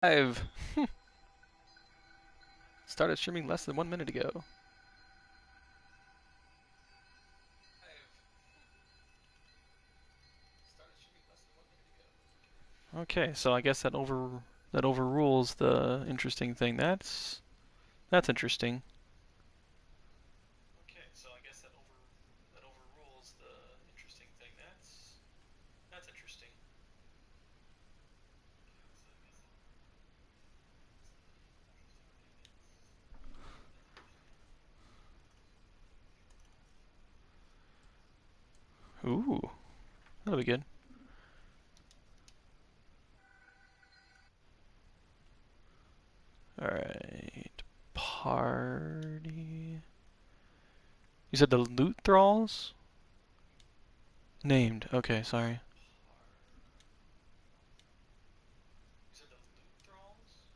I've started streaming less than 1 minute ago. Okay, so I guess that overrules the interesting thing. That's interesting. Okay, so I guess that overrules the interesting thing. That's interesting. Ooh, that'll be good. All right, party. You said the loot thralls? Named. Okay, sorry. You said the loot thralls?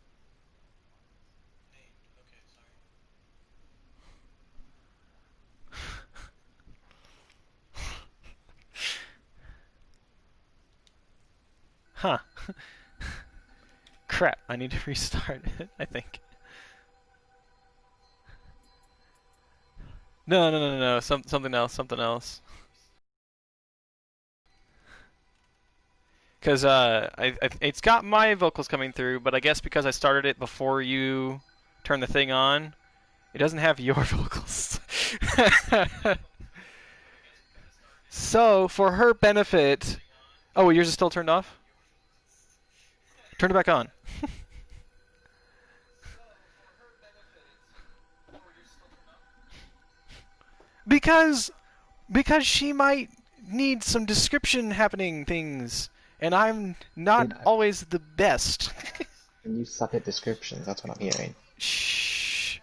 Named. Okay, sorry. Huh. Crap, I need to restart it, I think. No. Something else, something else. Because it's got my vocals coming through, but I guess because I started it before you turned the thing on, it doesn't have your vocals. So, for her benefit... Oh, yours is still turned off? Turn it back on. because she might need some description happening things, and I'm not Dude, always the best. you suck at descriptions, that's what I'm hearing. Shh.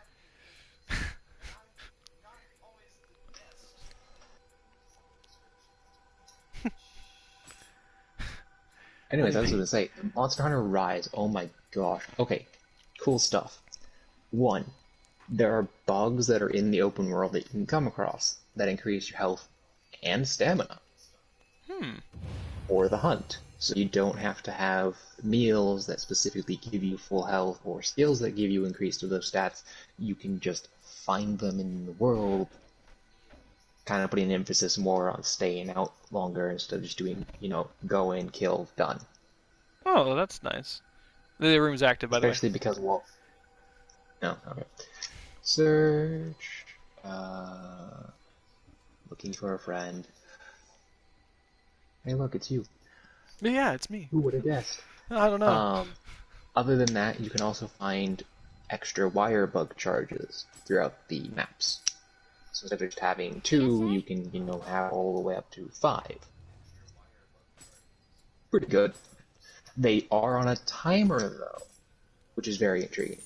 Anyways, I was gonna say, Monster Hunter Rise, oh my gosh. Okay, cool stuff. One, there are bugs that are in the open world that you can come across that increase your health and stamina Hmm. for the hunt. So you don't have to have meals that specifically give you full health or skills that give you increase to those stats. You can just find them in the world, kind of putting an emphasis more on staying out longer instead of just doing, go in, kill, done. Oh, that's nice. The room's active, by the way. Especially because, well, no, okay. Search, uh, looking for a friend. Hey, look, it's you. But yeah, it's me. Who would have guessed? I don't know. Um, Other than that, you can also find extra wire bug charges throughout the maps. So instead of just having two, you can, have all the way up to 5. Pretty good. They are on a timer, though, which is very intriguing.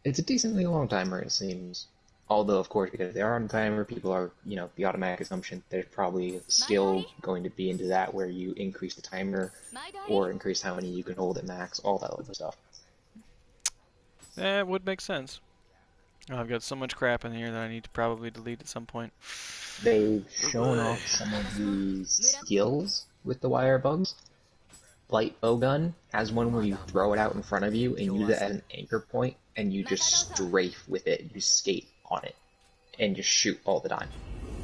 It's a decently long timer, it seems. Although, of course, because they are on a timer, people are, the automatic assumption there's probably a skill going to be into that where you increase the timer or increase how many you can hold at max, all that other stuff. It would make sense. Oh, I've got so much crap in here that I need to probably delete at some point. They've shown off some of the skills with the wire bugs. Light bowgun has one where you throw it out in front of you and use it as an anchor point, and you just strafe with it. You skate on it and just shoot all the time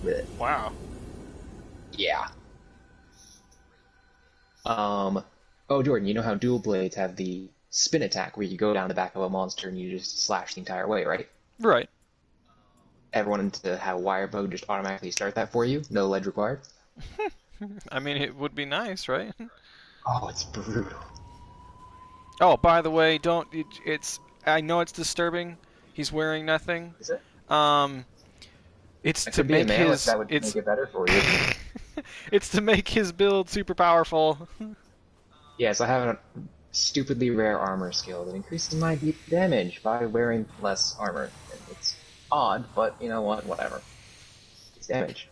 with it. Wow. Yeah. Oh, Jordan, you know how dual blades have the spin attack where you go down the back of a monster and you just slash the entire way, right? Right. Ever wanted to have Wirebug just automatically start that for you? No ledge required? I mean, it would be nice, right? Oh, it's brutal. Oh, by the way, don't. It's. I know it's disturbing. He's wearing nothing. Is it? It's It to could be a make male if his. that would It's. make it better for you. It's to make his build super powerful. Yes, I have a stupidly rare armor skill that increases my deep damage by wearing less armor. It's odd, but you know what? Whatever. It's damage.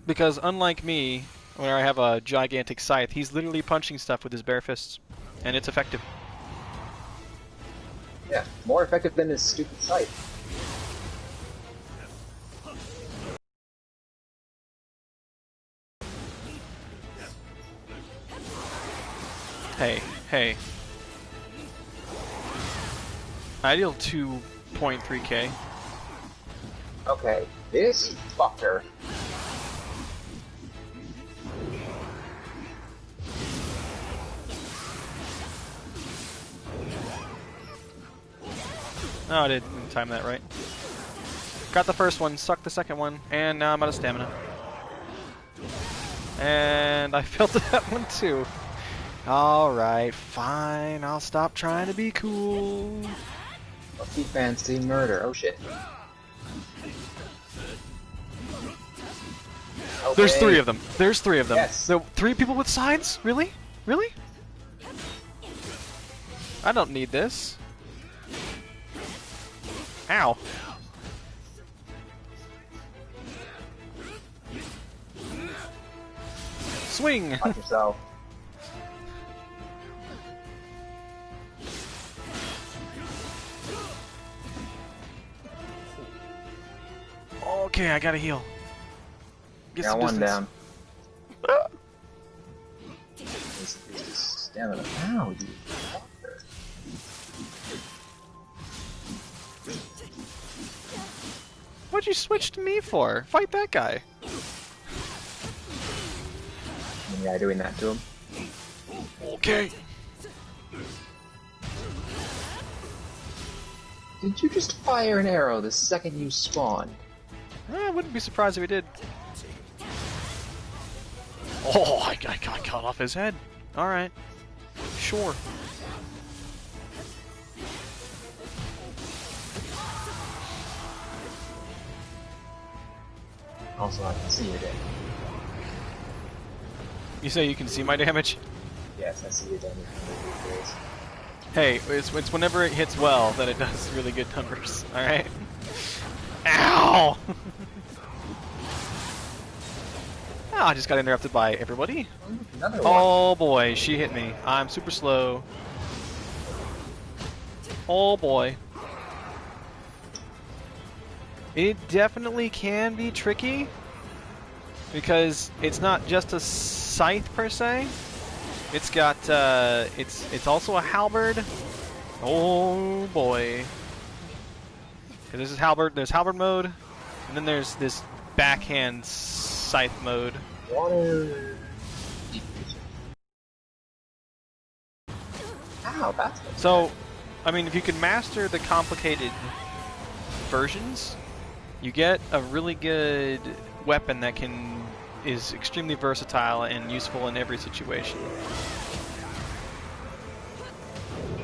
Because unlike me, where I have a gigantic scythe, he's literally punching stuff with his bare fists, and it's effective. Yeah, more effective than his stupid scythe. I deal 2.3k. Okay, this fucker. Oh, I didn't time that right. Got the first one, sucked the second one, and now I'm out of stamina. And I failed that one too. Alright, fine, I'll stop trying to be cool. Lucky fancy murder. Oh shit. There's three Okay. of them. There's three of them. Yes. So, three people with signs? Really? Really? I don't need this. Ow. Swing! Watch yourself. Okay, I gotta heal. Get Got some one distance. down. This is just stamina. Ow, you fucker. What'd you switch to me for? Fight that guy. The guy doing that to him. Okay. Did you just fire an arrow the second you spawned? I wouldn't be surprised if he did. Oh, I got cut off his head. Alright. Sure. Also, I can see your damage. You say you can see my damage? Yes, I see your damage. Hey, it's whenever it hits well that it does really good numbers. Alright? Ow! Oh, I just got interrupted by everybody. Another one. Oh boy, she hit me. I'm super slow. Oh boy. It definitely can be tricky because it's not just a scythe per se. It's got it's also a halberd. Oh boy. 'Cause this is halberd. There's halberd mode, and then there's this backhand scythe mode. Water. Ow, that's So, I mean, if you can master the complicated versions, you get a really good weapon that is extremely versatile and useful in every situation.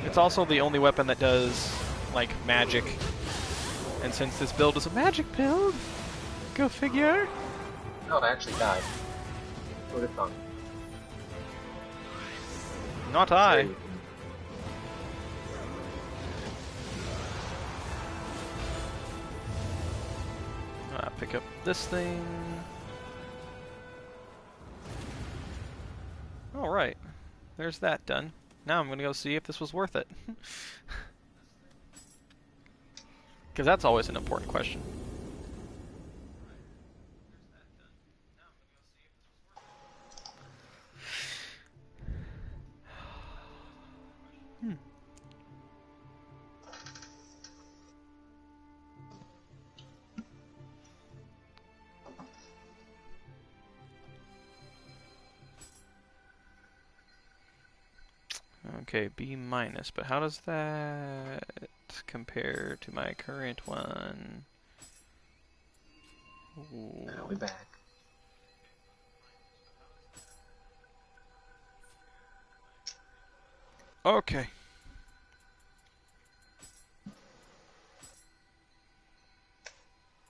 It's also the only weapon that does like magic, and since this build is a magic build, go figure. Oh, I actually died. Who'd have thunk? Not I. Pick up this thing. Alright, there's that done. Now I'm gonna go see if this was worth it. Because that's always an important question. Okay, B minus, but how does that compare to my current one? Ooh. Now we're back. Okay.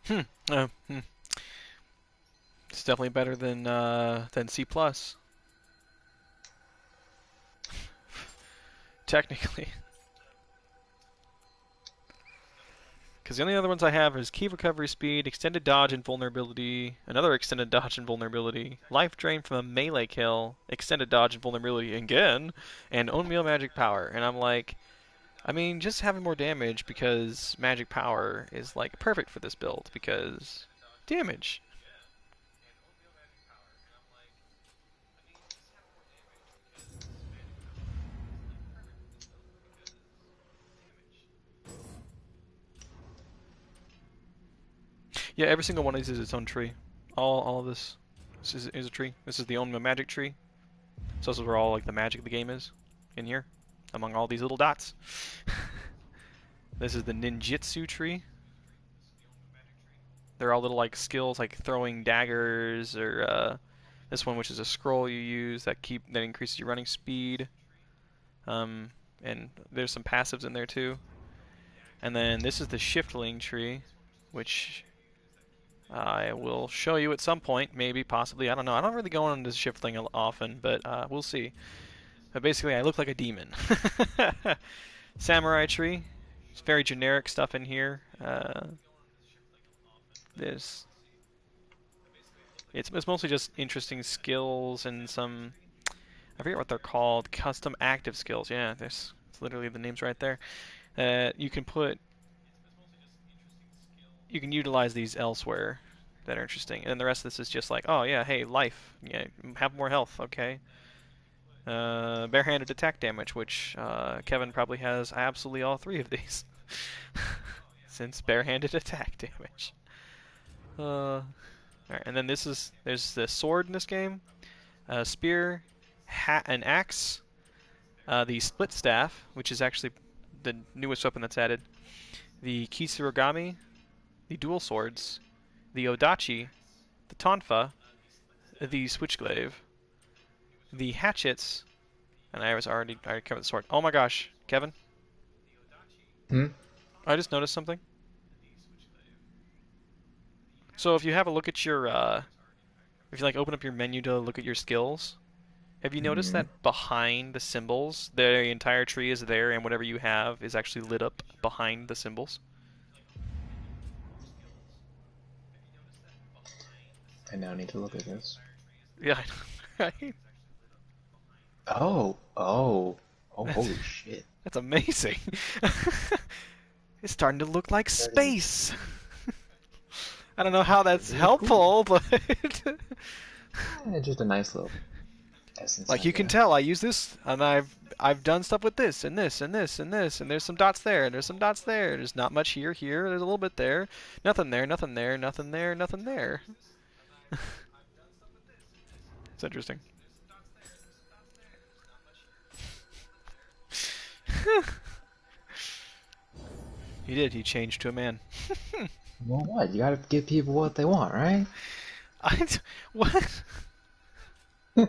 Hmm. It's definitely better than C plus. Technically. Because the only other ones I have is key recovery speed, extended dodge and vulnerability, another extended dodge and vulnerability, life drain from a melee kill, extended dodge and vulnerability again, and own-meal magic power. And I'm like, I mean, just having more damage because magic power is like perfect for this build because damage. Yeah, every single one of these is its own tree. All of this is a tree. This is the only magic tree. So this is where all like the magic of the game is, in here, among all these little dots. This is the ninjutsu tree. They're all little like skills, like throwing daggers, or this one, which is a scroll you use that increases your running speed. Um, and there's some passives in there too. And then this is the shiftling tree, which I will show you at some point, maybe, possibly. I don't know. I don't really go on this shiftling often, but we'll see. But basically, I look like a demon. Samurai tree. It's very generic stuff in here. There's it's mostly just interesting skills and some, I forget what they're called, custom active skills. Yeah, there's it's literally the names right there. You can utilize these elsewhere that are interesting. And then the rest of this is just like, oh yeah, hey, life. Yeah, have more health. Okay. Barehanded attack damage, which Kevin probably has absolutely all three of these. Since barehanded attack damage. Alright, and then there's the sword in this game, spear, an axe, the split staff, which is actually the newest weapon that's added, the kisurigami, the dual swords, the odachi, the tonfa, the switchglaive, the hatchets, and I already covered the sword. Oh my gosh, Kevin, Hmm? I just noticed something. So if you have a look at your, if you like open up your menu to look at your skills, have you noticed Hmm. that behind the symbols, the entire tree is there, and whatever you have is actually lit up behind the symbols? I now need to look at this. Yeah, right? Oh, That's, holy shit. that's amazing. It's starting to look like That is space. I don't know how that's really cool. helpful, but Just a nice little essence, like I you can guess. tell, I use this, and I've done stuff with this and this and this and this, and there's some dots there, and there's some dots there. There's not much here, there's a little bit there, nothing there, nothing there, nothing there, nothing there. It's interesting. He did. He changed to a man. Well, what? You gotta give people what they want, right? I, what? Are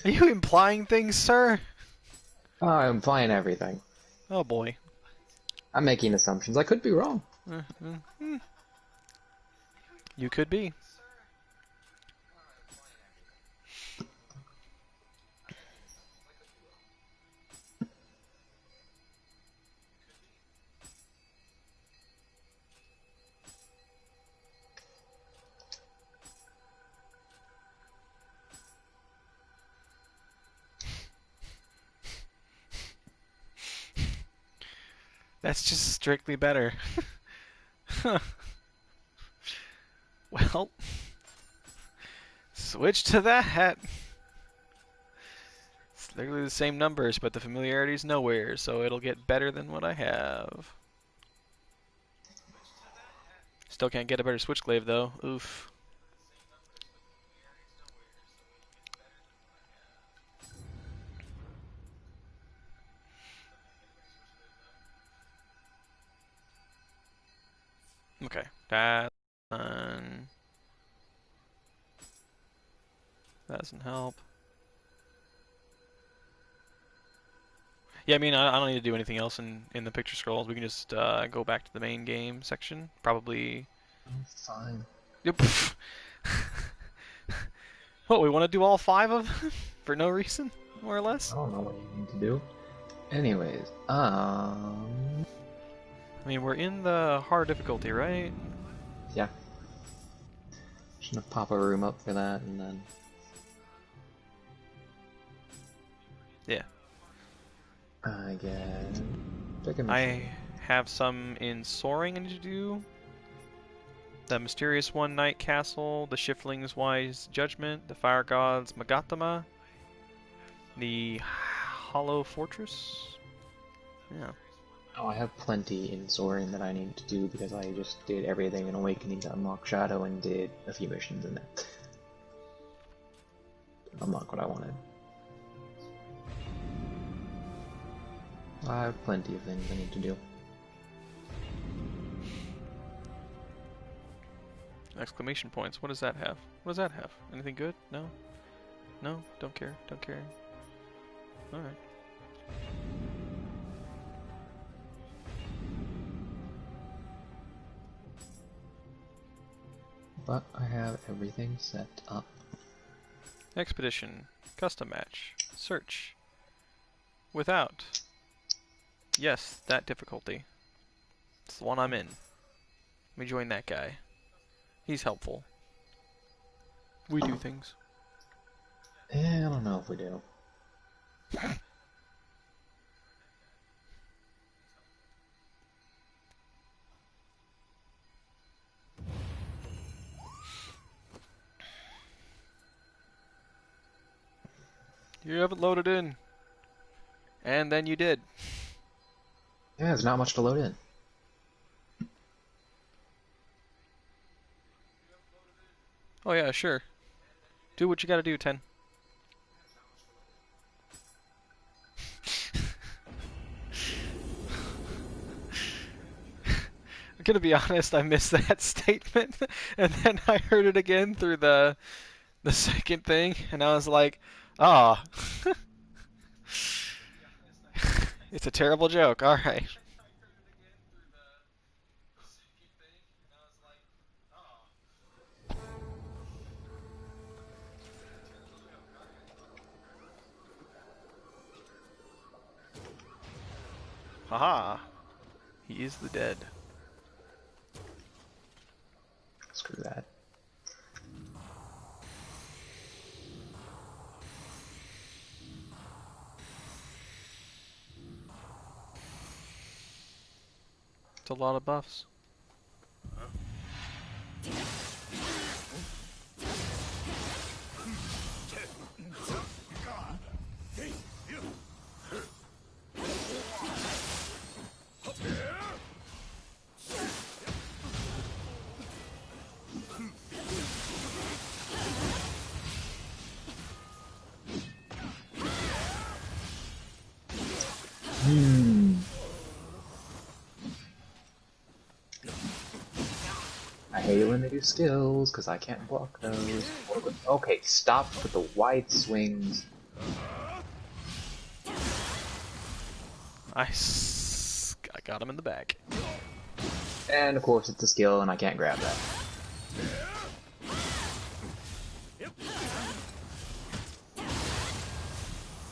you implying things, sir? Oh, I'm implying everything. Oh boy. I'm making assumptions. I could be wrong. You could be. That's just strictly better. Well, switch to that. It's literally the same numbers, but the familiarity's nowhere, so it'll get better than what I have. Still can't get a better switchglaive though. Oof. Okay, that doesn't help. Yeah, I mean, I don't need to do anything else in the picture scrolls. We can just go back to the main game section. Probably. I'm fine. Yep. What, we want to do all five of them for no reason, more or less? I don't know what you need to do. Anyways, I mean, we're in the hard difficulty, right? yeah. Just gonna pop a room up for that, and then Yeah. I guess pick a I machine. have some in soaring I need to do. The Mysterious One Night Castle, the Shiftling's Wise Judgment, the Fire God's Magatama, the Hollow Fortress. Yeah. Oh, I have plenty in Soaring that I need to do because I just did everything in Awakening to unlock Shadow and did a few missions in there. Unlock what I wanted. I have plenty of things I need to do. Exclamation points. What does that have? What does that have? Anything good? No? No? Don't care. Don't care. Alright. But I have everything set up. Expedition. Custom match. Search. Without. Yes, that difficulty. It's the one I'm in. Let me join that guy. He's helpful. We do things. I don't know if we do. You haven't loaded in. And then you did. Yeah, there's not much to load in. Oh yeah, sure. Do what you gotta do, 10. I'm gonna be honest, I missed that statement, and then I heard it again through the second thing, and I was like, ah. It's a terrible joke, alright. Haha. He is the dead. Screw that. It's a lot of buffs. I hate it when they do skills, because I can't block those. Okay, stop with the wide swings. I got him in the back. And of course it's a skill and I can't grab that.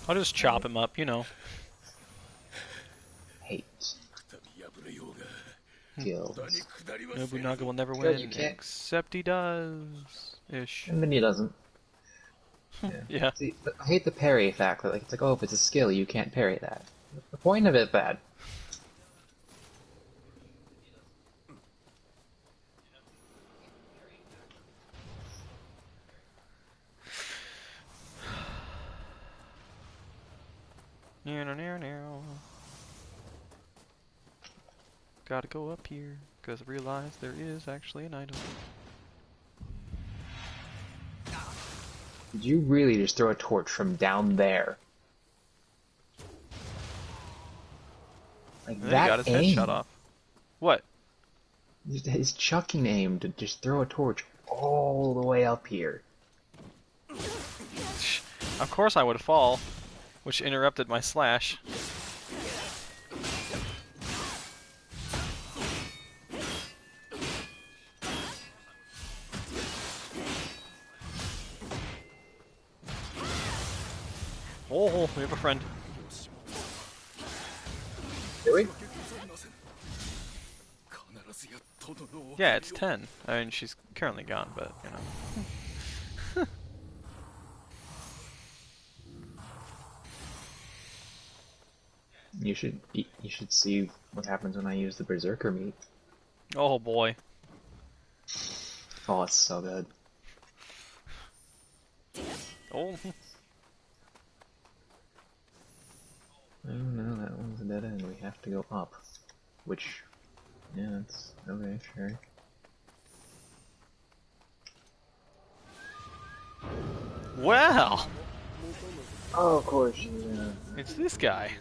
I'll just chop him up, you know. Hate. Skills. Nobunaga will never Good, win, you can't. except he does. Ish. And then he doesn't. Yeah. See, but I hate the parry factor. Like, it's like, oh, if it's a skill, you can't parry that. What's the point of it, bad? Gotta go up here, because I realized there is actually an item. Did you really just throw a torch from down there? Like, And then that he got his head aim. shot off. What? His chucking aim to just throw a torch all the way up here. Of course I would fall, which interrupted my slash. Oh, we have a friend. Do we? Yeah, it's 10. I mean, she's currently gone, but, you know. You should see what happens when I use the Berserker meat. Oh boy. Oh, it's so good. Oh. Oh no, that one's a dead end. We we have to go up. Which, yeah, that's okay, sure. Well, Oh, of course, it's this guy.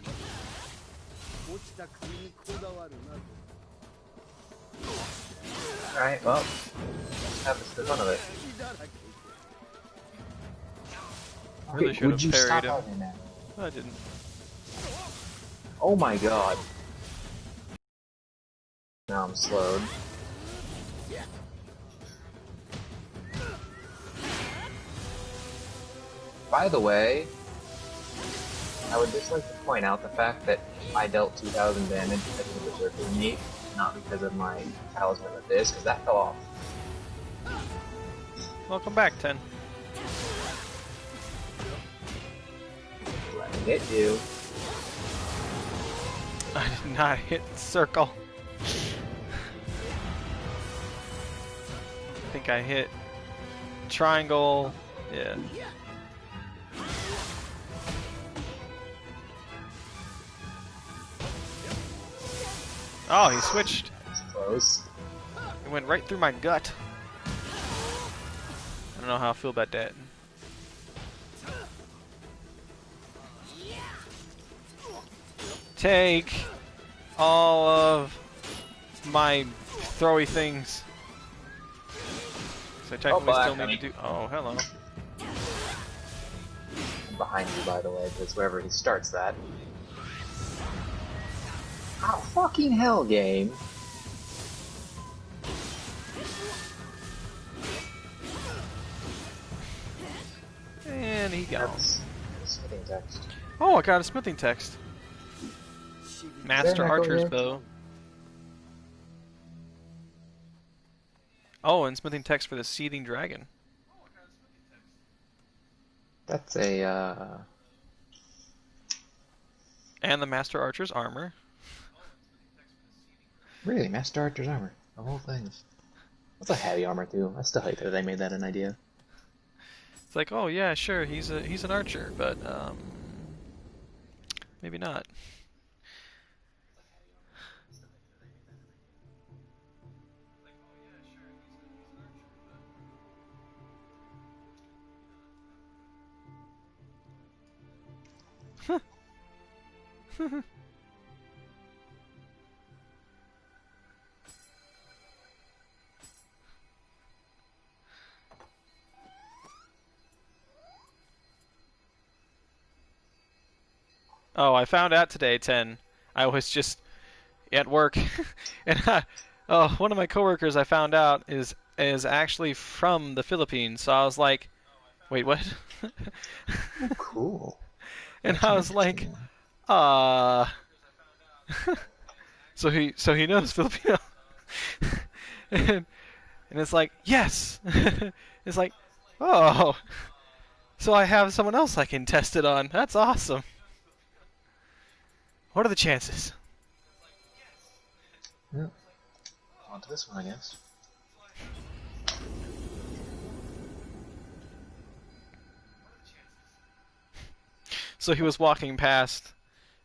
Alright, well, let's have the fun of it. Really Okay, should would have you parried stop him. out in that? I didn't. Oh my god. Now I'm slowed. By the way, I would just like to point out the fact that I dealt 2,000 damage because of the Berserker Meat, not because of my Talisman of this, because that fell off. Welcome back, 10. Let me hit you. I did not hit circle. I think I hit triangle. Yeah. Oh, he switched. That's close. It went right through my gut. I don't know how I feel about that. Take all of my throwy things. So I technically still need to do. Oh, hello. I'm behind you, by the way, because wherever he starts that. Oh, fucking hell, game. And he gone. That's smithing text. Oh, I got a smithing text. Master Archer's bow. Oh, and smithing text for the Seething Dragon. That's a, And the Master Archer's armor. Really, Master Archer's armor. Of all things. That's a heavy armor, too. I still hate that they made that an idea. It's like, oh yeah, sure, he's an archer, but maybe not. Oh, I found out today, 10. I was just at work, and one of my coworkers I found out is actually from the Philippines. So I was like, wait, what? Oh, cool. And That's I was like, uh so he knows Filipino. and, and it's like, yes. It's like, oh, so I have someone else I can test it on. That's awesome. What are the chances? Yeah. On to this one, I guess. So he was walking past,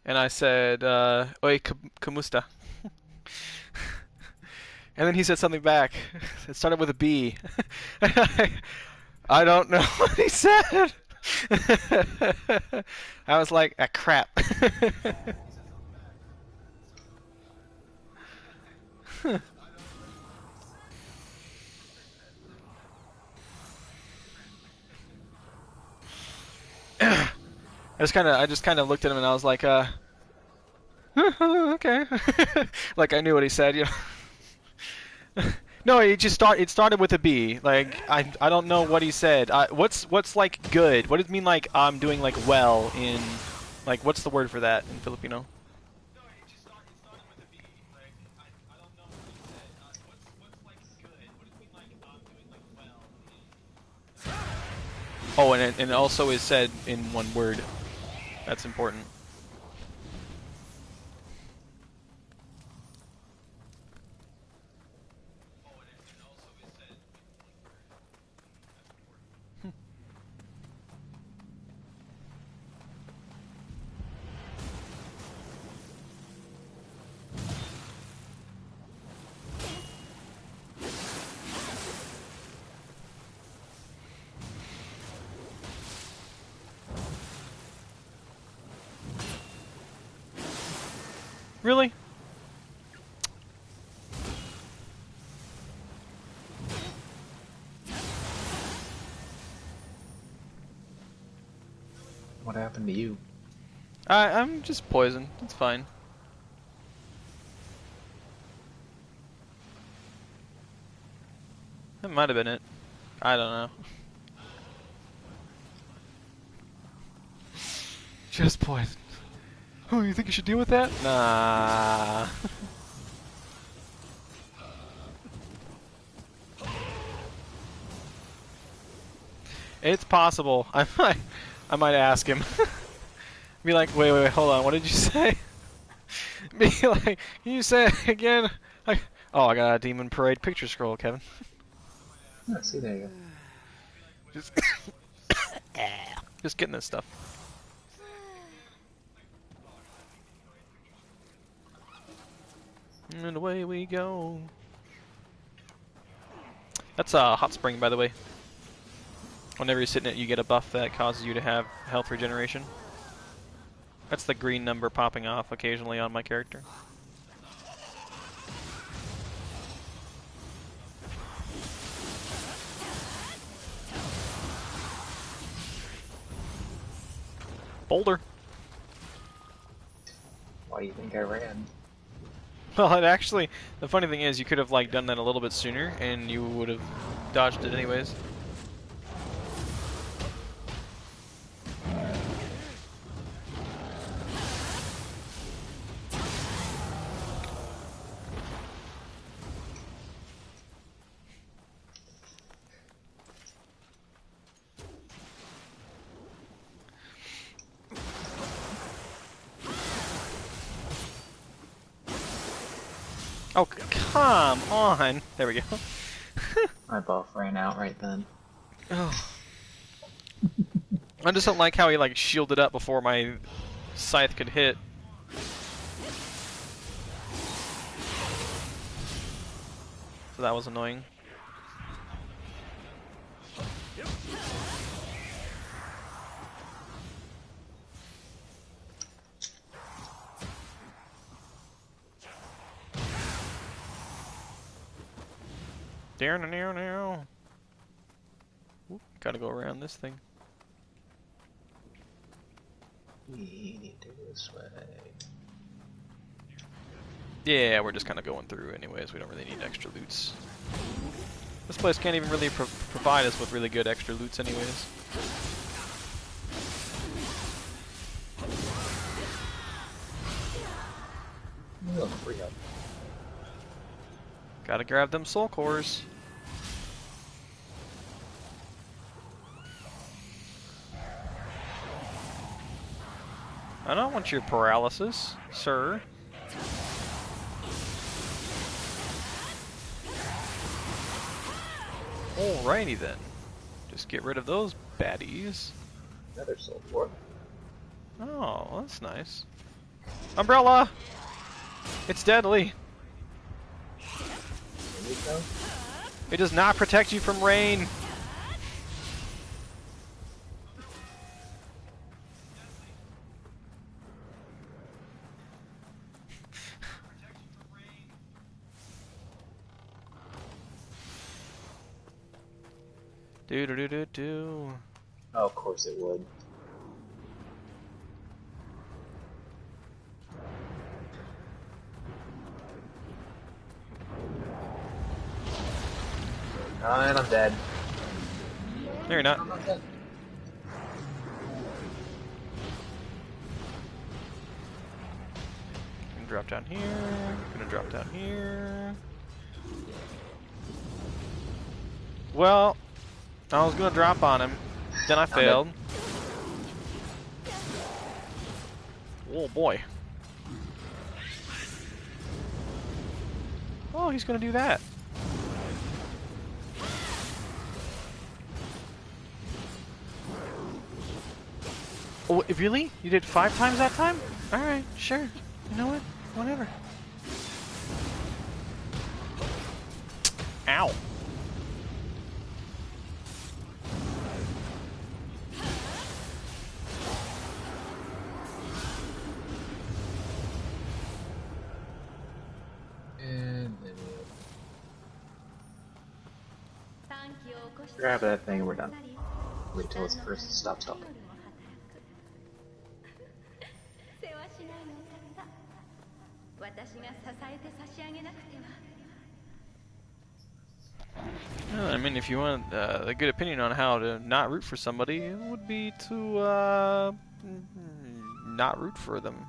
and I said, "Oi, kamusta?" And then he said something back. It started with a B. I don't know what he said. I was like, ah, crap. I just kind of looked at him and I was like, okay. Like I knew what he said, you know. No, it started with a B. Like I don't know what he said. What's like good? What does it mean like I'm doing like well in like what's the word for that in Filipino? Oh, and it also is said in one word. That's important. Really? What happened to you? I'm just poisoned. It's fine. That might have been it. I don't know. Just poisoned. Oh, you think you should deal with that? Nah. It's possible. I might ask him. Be like, wait, hold on. What did you say? Be like, can you say it again? Like, oh, I got a Demon Parade picture scroll, Kevin. Oh, see, there you go. Just, just getting this stuff. And away we go. That's a hot spring, by the way. Whenever you're sitting in it, you get a buff that causes you to have health regeneration. That's the green number popping off occasionally on my character. Boulder. Why do you think I ran? Well, it actually, the funny thing is, you could have like done that a little bit sooner, and you would have dodged it anyways. Oh, come on! There we go. My buff ran out right then. Oh. I just don't like how he like shielded up before my scythe could hit. So that was annoying. Now. Gotta go around this thing. We need to go this way. Yeah, we're just kind of going through anyways. We don't really need extra loots. This place can't even really provide us with really good extra loots anyways. Oh, free up. Gotta grab them soul cores. I don't want your paralysis, sir. Alrighty then. Just get rid of those baddies. Another soul core. Oh, that's nice. Umbrella! It's deadly. There you go. It does not protect you from rain. Do. Oh, of course it would. Oh, and I'm dead. No, you're not. I'm not dead. Gonna drop down here. Gonna drop down here. Well, I was gonna drop on him. Then I failed. Oh boy. Oh, he's gonna do that. Oh, really? You did 5 times that time? Alright, sure. You know what? Whatever. Ow. Grab that thing and we're done. Wait till this person stops talking. I mean, if you want a good opinion on how to not root for somebody, it would be to not root for them.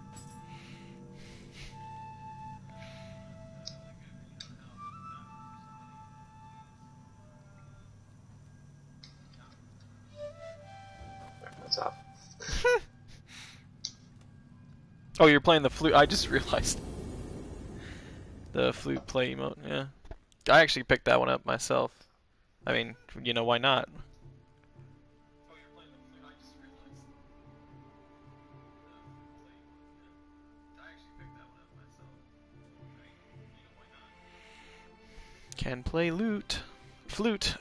What's up? Oh, you're playing the flute. I just realized. The flute play emote, yeah. I actually picked that one up myself. I mean, you know, why not? Can play flute.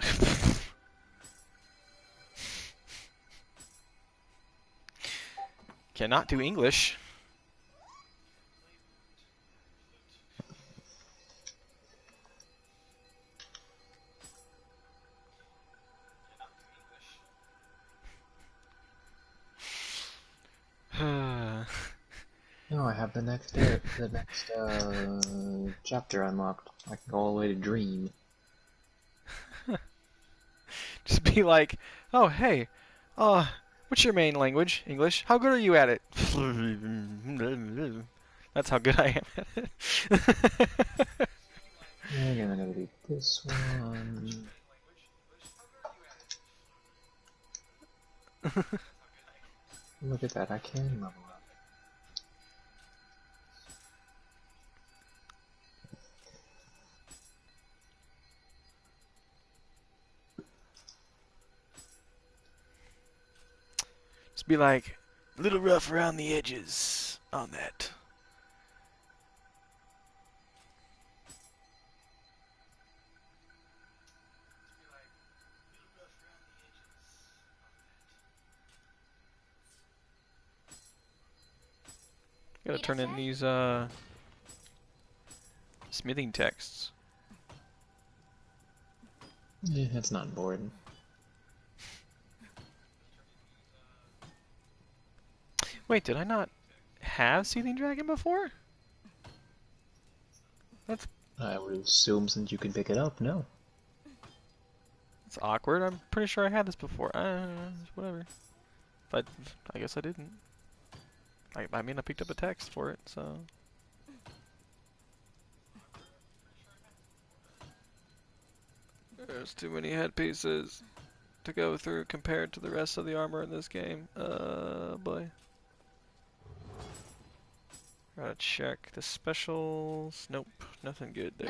Cannot do English. No, I have the next chapter unlocked. I can go all the way to Dream. Just be like, oh hey, what's your main language? English. How good are you at it? That's how good I am at it. And I'm gonna do this one. Look at that, I can level up. Just be like, a little rough around the edges on that. Gotta turn in these smithing texts. Yeah, it's not important. Wait, did I not have Seething Dragon before? That's I would assume since you can pick it up, no. It's awkward. I'm pretty sure I had this before. Whatever. But I guess I didn't. I mean, I picked up a text for it, so. There's too many headpieces to go through compared to the rest of the armor in this game. Boy. Gotta check the specials. Nope, nothing good there.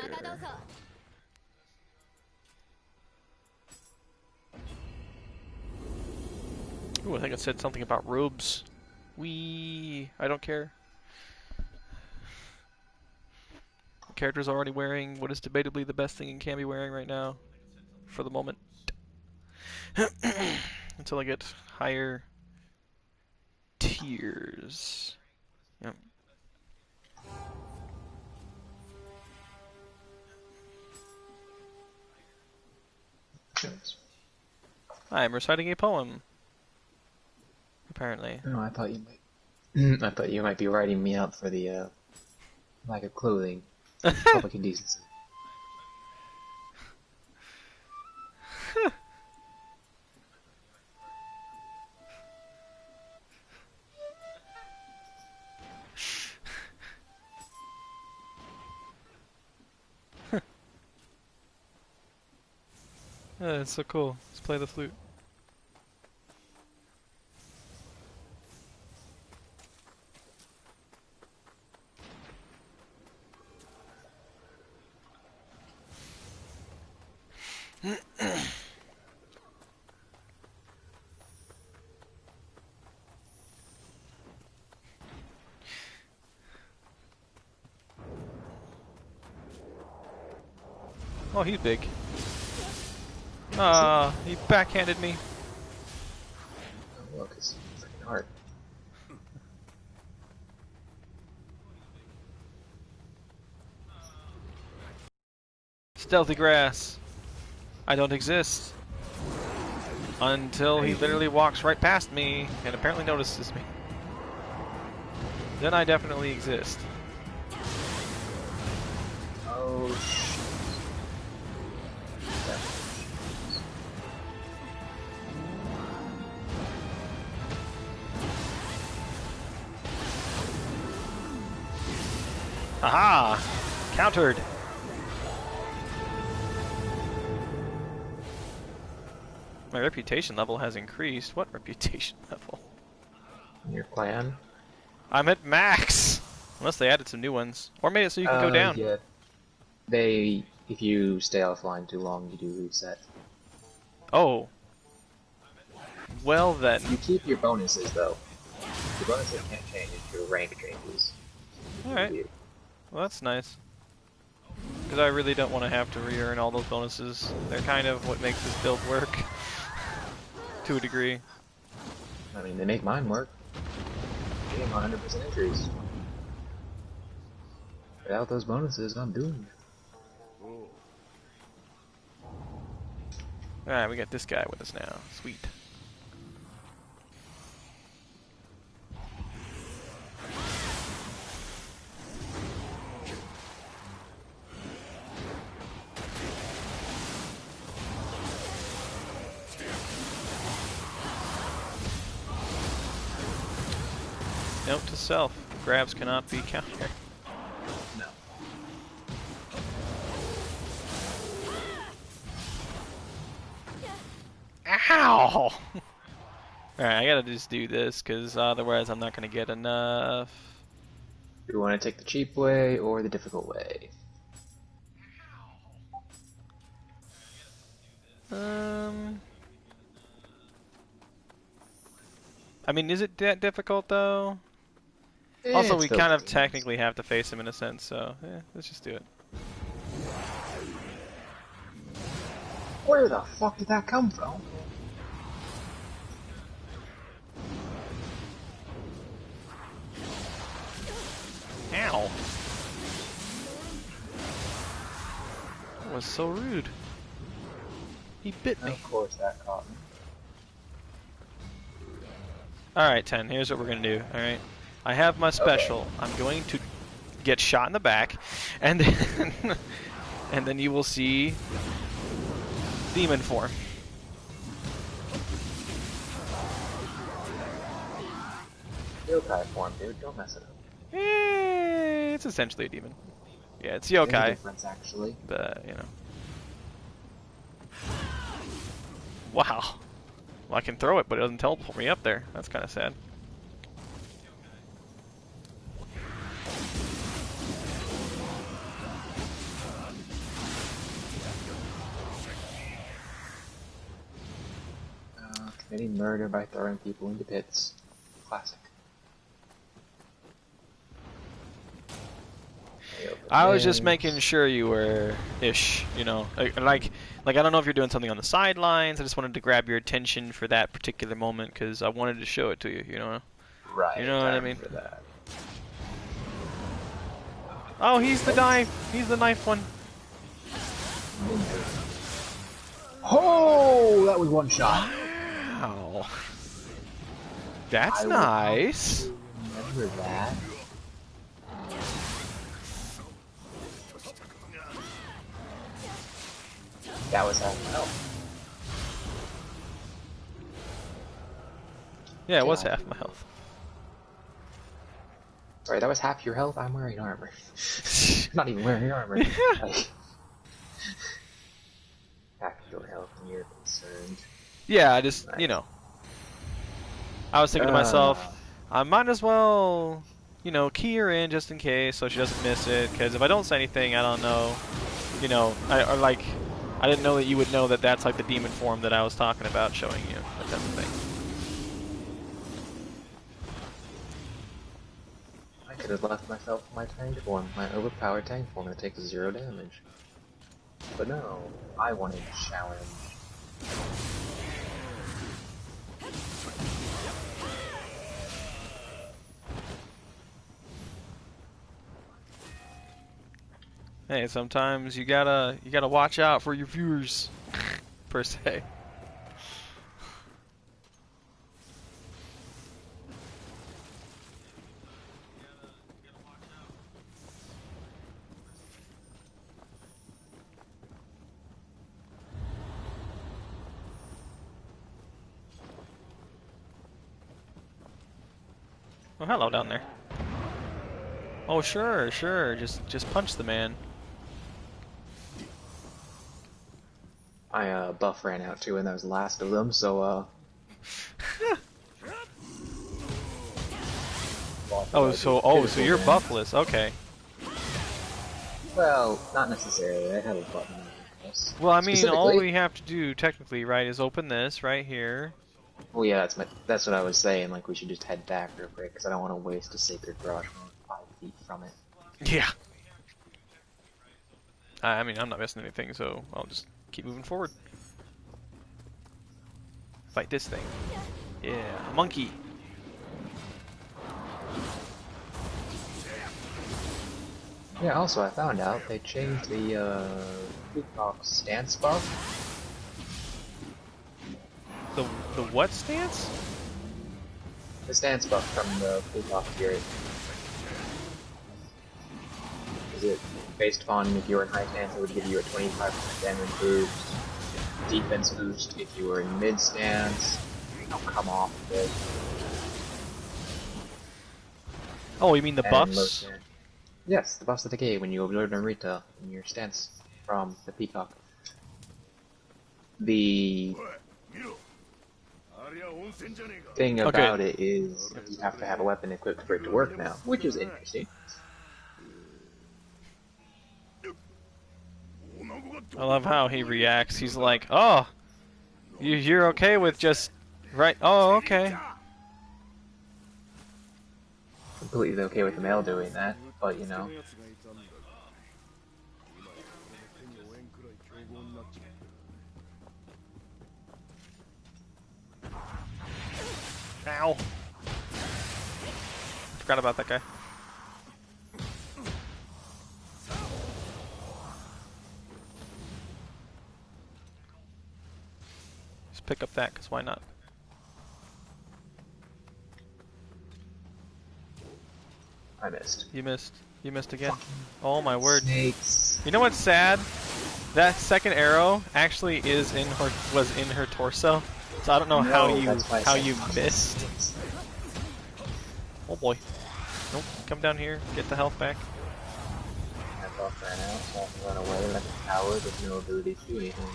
Ooh, I think it said something about robes. I don't care. The character's already wearing what is debatably the best thing it can be wearing right now. For the moment. Until I get higher tiers. Yep. I am reciting a poem. Apparently. No, I thought you might. I thought you might be writing me up for the lack of clothing, public indecency. It's so cool. Let's play the flute. Oh, he's big. Ah, he backhanded me. Oh, look, it's freaking hard. Stealthy grass. I don't exist. Until he Maybe. literally walks right past me and apparently notices me. Then I definitely exist. Oh shit. Aha! Countered! My reputation level has increased. What reputation level? Your clan? I'm at max! Unless they added some new ones. Or made it so you can go down. Yeah. If you stay offline too long, you do reset. Oh. Well then. You keep your bonuses though. Your bonuses can't change if your rank changes. Alright. Weird. Well, that's nice. Because I really don't want to have to re-earn all those bonuses. They're kind of what makes this build work. To a degree. I mean, they make mine work. Getting 100% increase. Without those bonuses, I'm doomed. Alright, we got this guy with us now. Sweet. Note to self, grabs cannot be countered. No. Ow! Alright, I gotta just do this, because otherwise I'm not gonna get enough. Do you want to take the cheap way or the difficult way? I mean, is it that difficult, though? Also, It's we still kind of demons. technically have to face him in a sense, so let's just do it. Where the fuck did that come from? Ow! That was so rude. He bit me. Of course that caught me. Alright, 10, here's what we're gonna do, alright? I have my Okay. special. I'm going to get shot in the back, and then, and then you will see demon form. Yokai form, dude. Don't mess it up. It's essentially a demon. Yeah, it's There's a yokai, difference, actually. but, you know. Wow. Well, I can throw it, but it doesn't teleport me up there. That's kind of sad. Committing murder by throwing people into pits. Classic. I was just making sure you were ish, you know, like I don't know if you're doing something on the sidelines. I just wanted to grab your attention for that particular moment because I wanted to show it to you. Right, You know what I I mean? remember that. Oh, he's the knife. He's the knife one. Oh, that was one shot. Wow, that's I will nice. remember that. That was half my health. Yeah, it was God. half my health. Sorry, that was half your health. I'm wearing armor. Not even wearing armor. Like, half your health when you're concerned. Yeah, I just, Nice. I was thinking to myself, I might as well, key her in just in case so she doesn't miss it. Because if I don't say anything, I don't know, I didn't know that you would know that that's like the demon form that I was talking about showing you, that type of thing. I could have left myself my tank form, my overpowered tank form that takes 0 damage. But no, I wanted to challenge. Hey, sometimes you gotta watch out for your viewers, per se. Oh, hello down there. Oh, sure, sure. Just punch the man. My buff ran out too, and that was the last of them. So so you're buffless. Okay. Well, not necessarily. I have a button on this. Well, I mean, all Specifically. we have to do technically, right, is open this right here. Well, yeah, that's what I was saying. Like, we should just head back real quick because I don't want to waste a sacred brush when we're 5 feet from it. Yeah. I mean, I'm not missing anything, so I'll just keep moving forward. Fight this thing. Yeah, monkey. Yeah. Also, I found out they changed the peacock stance buff. The the what stance? The stance buff from the peacock fury. Is it based upon if you were in high stance, it would give you a 25% damage boost, defense boost if you were in mid stance. It'll come off a bit. Oh, you mean the And low buffs? stance. Yes, the buffs that they gave when you absorb Narita in your stance from the peacock. The thing Okay. about it is you have to have a weapon equipped for it to work now, which is interesting. I love how he reacts. He's like, "Oh, you're okay with just right? Oh, okay." Completely okay with the male doing that, but you know. Ow. Forgot about that guy. Just pick up that, cause why not? I missed. You missed. You missed again. Oh my word. Snakes. You know what's sad? That second arrow actually was in her torso. So I don't know how you missed. Oh boy. Nope. Come down here. Get the health back. That buff ran out, so I have to run away like a coward with no ability to do anything.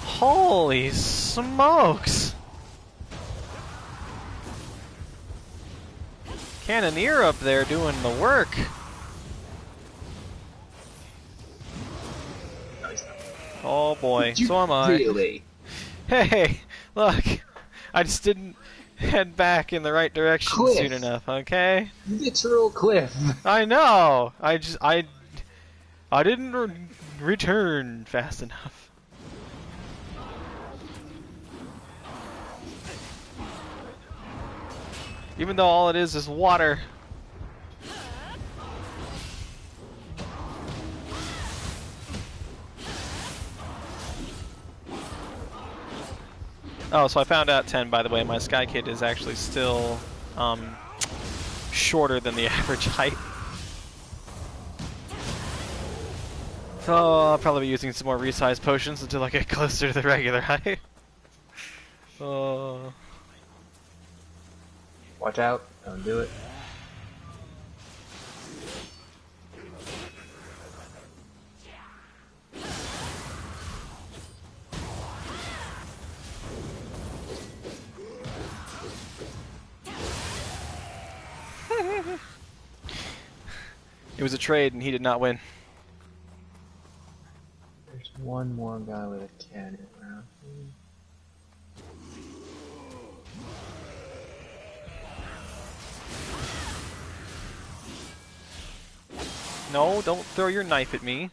Holy smokes! Cannoneer up there doing the work. No, he's not. Oh boy. You So am I. really? Hey, look. I just didn't head back in the right direction Cliff. soon enough, okay? Literal cliff. I know. I didn't return fast enough. Even though all it is water. Oh, so I found out 10, by the way, my Sky Kid is actually still shorter than the average height. So I'll probably be using some more resize potions until I get closer to the regular height. Oh. Watch out. Don't do it. It was a trade and he did not win. There's one more guy with a cannon around here. No, don't throw your knife at me.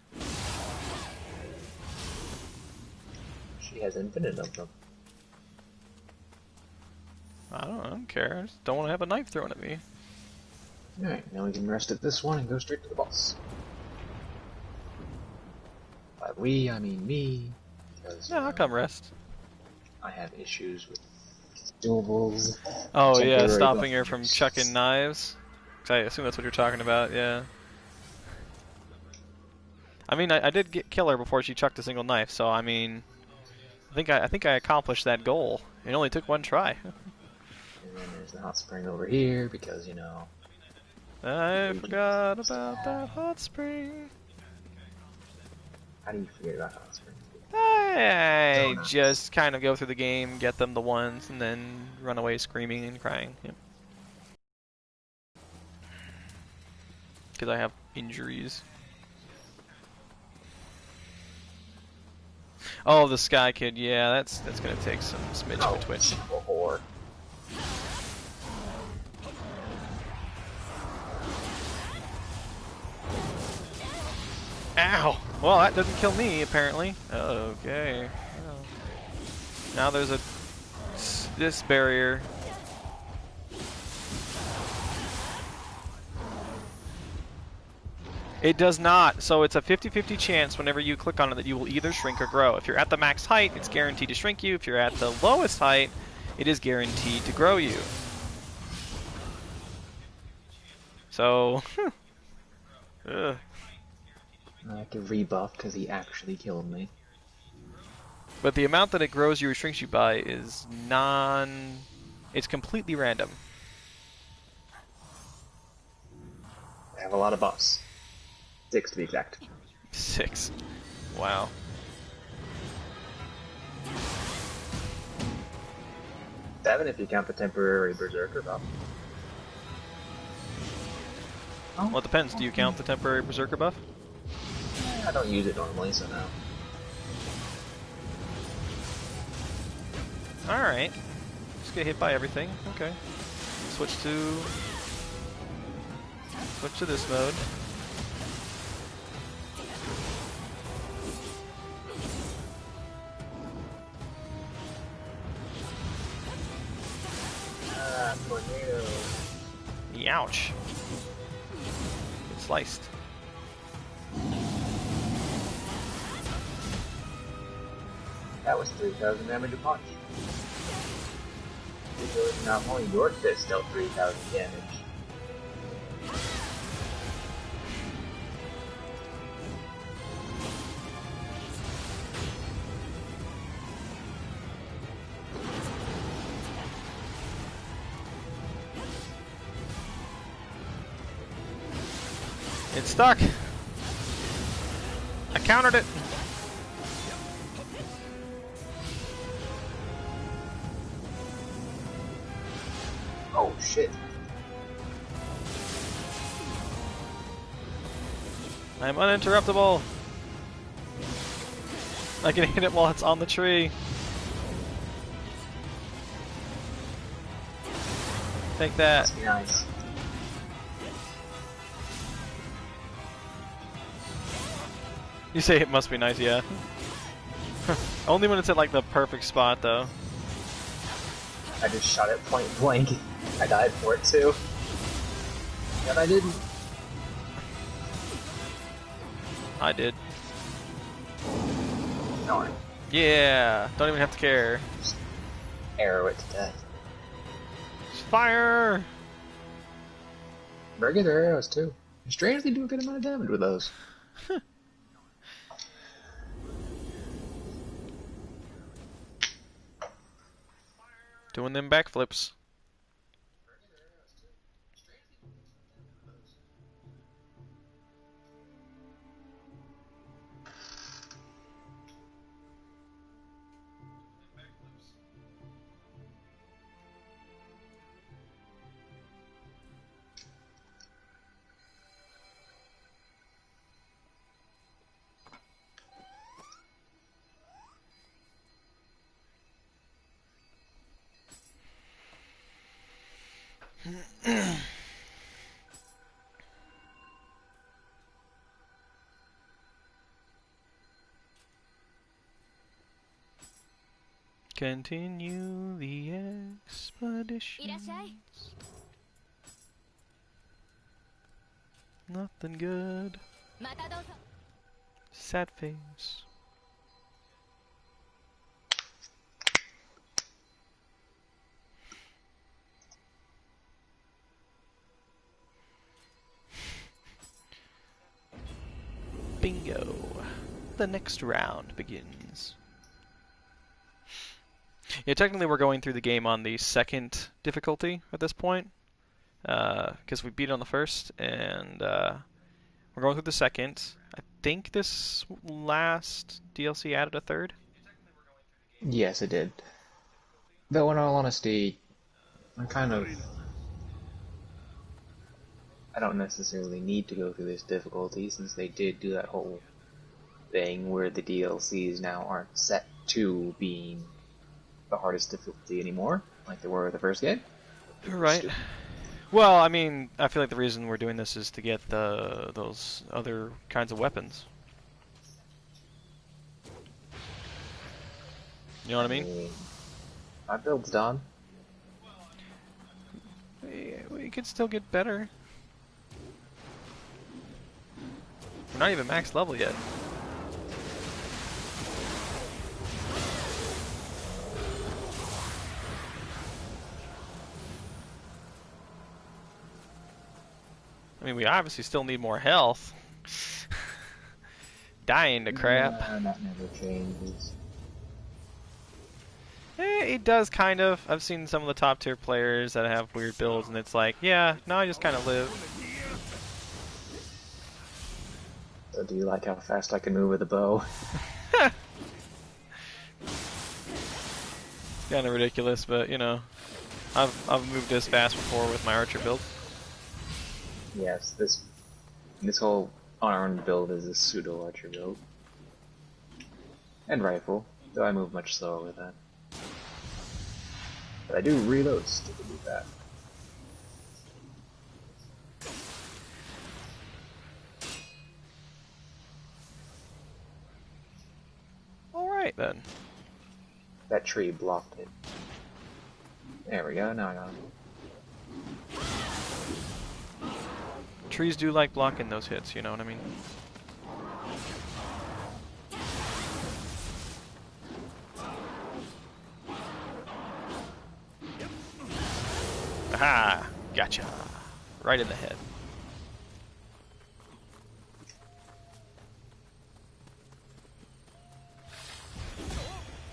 She has infinite of them. I don't care. I just don't want to have a knife thrown at me. Alright, now we can rest at this one and go straight to the boss. By we, I mean me. Because, Yeah, I'll come rest. I have issues with consumables. Oh yeah, temporary stopping her buff from use. chucking knives. 'Cause I assume that's what you're talking about, yeah. I mean, I did kill her before she chucked a single knife, so I mean, I think I accomplished that goal. It only took one try. And then there's the hot spring over here because, you know... I forgot about that hot spring. How do you forget about hot springs? I Donuts. just kind of go through the game, get them the ones, and then run away screaming and crying. Because I have injuries. Oh, the Sky Kid, yeah, that's gonna take some smidge of a twitch. Oh, whore. Ow! Well, that doesn't kill me, apparently. Okay. Well. Now there's this barrier. It does not. So it's a 50-50 chance whenever you click on it that you will either shrink or grow. If you're at the max height, it's guaranteed to shrink you. If you're at the lowest height, it is guaranteed to grow you. So, ugh. I have to rebuff because he actually killed me. But the amount that it grows you or shrinks you by is it's completely random. I have a lot of buffs. 6 to be exact. 6. Wow. Seven if you count the temporary berserker buff. Oh, well, it depends. Do you count the temporary berserker buff? I don't use it normally, so no. Alright. Just get hit by everything. Okay. Switch to this mode. Tornado. Ouch. Get sliced. That was 3,000 damage a punch. Not only your fist dealt 3,000 damage. It's stuck. I countered it. Oh shit. I'm uninterruptible. I can hit it while it's on the tree. Take that. Must be nice. You say it must be nice, yeah. Only when it's at like the perfect spot, though. I just shot it point blank. I died for it too. Yet I didn't. I did. Darn. Yeah, don't even have to care. Just arrow it to death. Fire! Very good arrows too. You strangely do a good amount of damage with those. Doing them backflips. Continue the expedition. Nothing good. Sad face. Bingo. The next round begins. Yeah, technically we're going through the game on the second difficulty at this point, because we beat it on the first, and we're going through the second. I think this last DLC added a third. Yes, it did. Though, in all honesty, I'm kind of... I don't necessarily need to go through this difficulty since they did do that whole thing where the DLCs now aren't set to being the hardest difficulty anymore, like they were with the first game. Right. Well, I mean, I feel like the reason we're doing this is to get those other kinds of weapons. You know what I mean? My build's done. We could still get better. We're not even max level yet. I mean, we obviously still need more health. Dying to crap. That never changes. It does kind of. I've seen some of the top tier players that have weird builds, and it's like, yeah, no, I just kind of live. So do you like how fast I can move with a bow? It's kind of ridiculous, but you know, I've moved this fast before with my archer build. Yes, this whole unarmed build is a pseudo archer build. And rifle, though I move much slower with that. But I do reload stupidly fast. Alright then. That tree blocked it. There we go, now I got it. Trees do like blocking those hits, you know what I mean? Aha! Gotcha. Right in the head.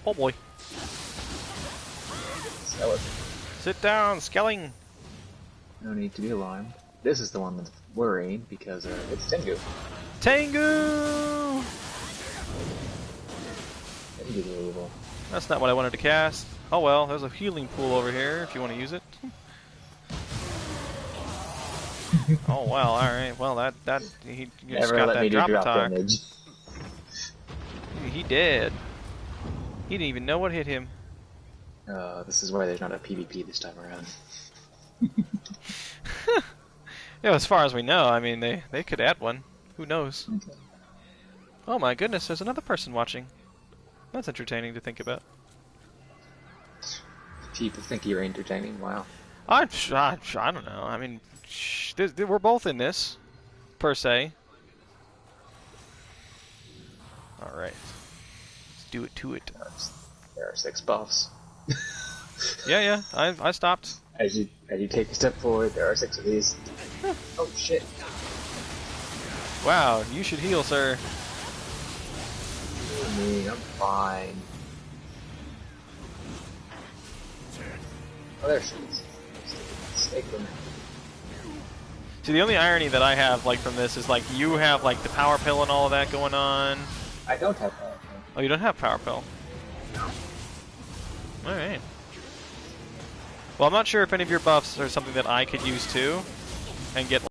Oh boy. Skeleton. Sit down, Skelling! No need to be alarmed. This is the one that's worrying because it's Tengu. Tengu! Tengu's evil. That's not what I wanted to cast. Oh well, there's a healing pool over here if you want to use it. Oh well, alright. Well, he just Never got let that me do drop drop attack. damage. He did. He didn't even know what hit him. This is why there's not a PvP this time around. Yeah, as far as we know, I mean, they could add one. Who knows? Okay. Oh my goodness, there's another person watching. That's entertaining to think about. People think you're entertaining, wow. I don't know. I mean, we're both in this, per se. Alright. Let's do it to it. There are 6 buffs. Yeah, I stopped. As you take a step forward, there are 6 of these. Oh shit. Wow, you should heal, sir. Me, I'm fine. Oh, there she is. Stake them. See, the only irony that I have, like, from this is, like, you have, like, the power pill and all of that going on. I don't have that. Oh, you don't have power pill. Alright. Well, I'm not sure if any of your buffs are something that I could use too, and get.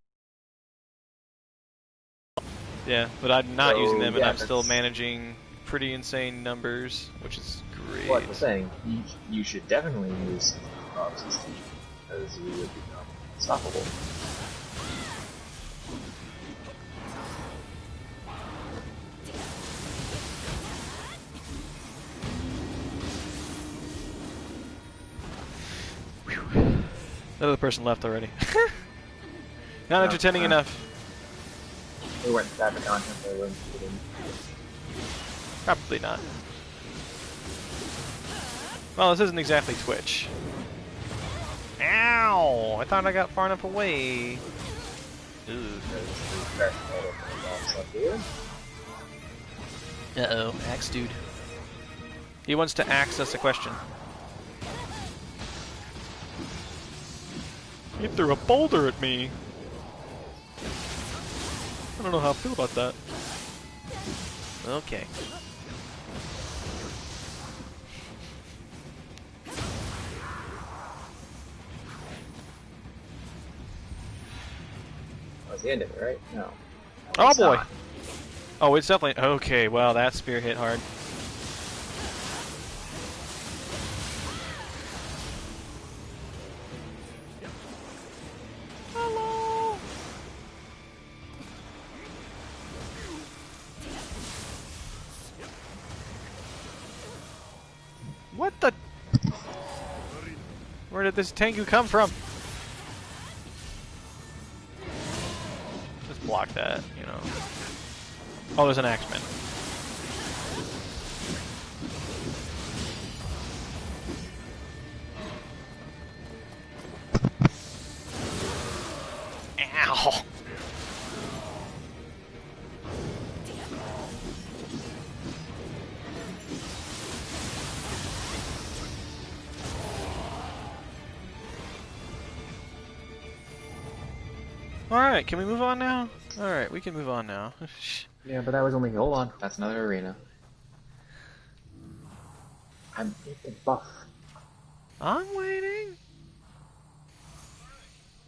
Yeah, but I'm not using them, and yeah, I'm still managing pretty insane numbers, which is great. What I'm saying, you should definitely use buffs because you would become unstoppable. Another person left already. Not entertaining enough. They weren't that content, they weren't kidding. Probably not. Well, this isn't exactly Twitch. Ow! I thought I got far enough away. Uh-oh, Axe Dude. He wants to axe us a question. He threw a boulder at me. I don't know how I feel about that. Okay. That's the end of it, right? No. Oh It's boy! not. Oh, it's definitely... Okay, wow, that spear hit hard. Hello! What the... Where did this Tengu come from? Just block that, you know. Oh, there's an Axeman. Ow! Alright, can we move on now? Alright, we can move on now. Yeah, but that was only. Hold on. That's another arena. I'm the buff. I'm waiting.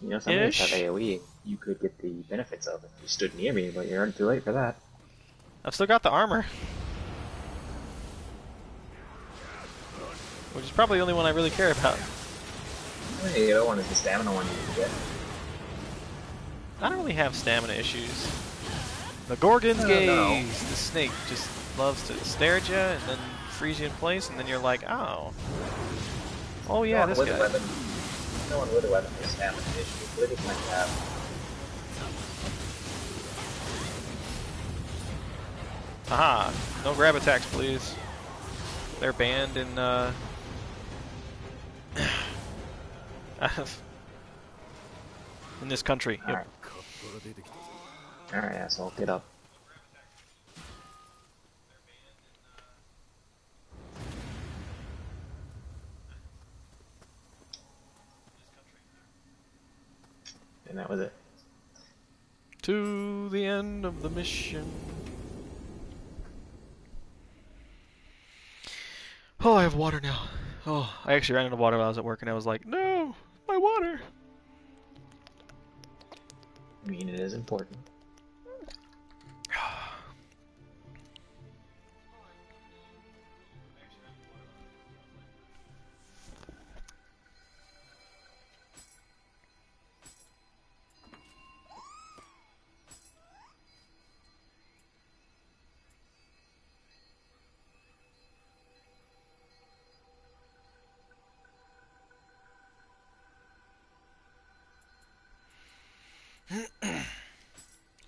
You know, some mates have Ish. AoE. You could get the benefits of it. You stood near me, but you're already too late for that. I've still got the armor. Which is probably the only one I really care about. The other one is the stamina one you can get. I don't really have stamina issues. The Gorgon's No, gaze! no. The snake just loves to stare at you and then freeze you in place, and then you're like, oh. Oh yeah, No one this with a guy. weapon. No one with a weapon has stamina issues. But it might have. Aha! No grab attacks, please. They're banned in, in this country. Yep. Alright. Alright, asshole, get up. And that was it. To the end of the mission. Oh, I have water now. Oh, I actually ran out of water while I was at work, and I was like, no, my water. I mean, it is important.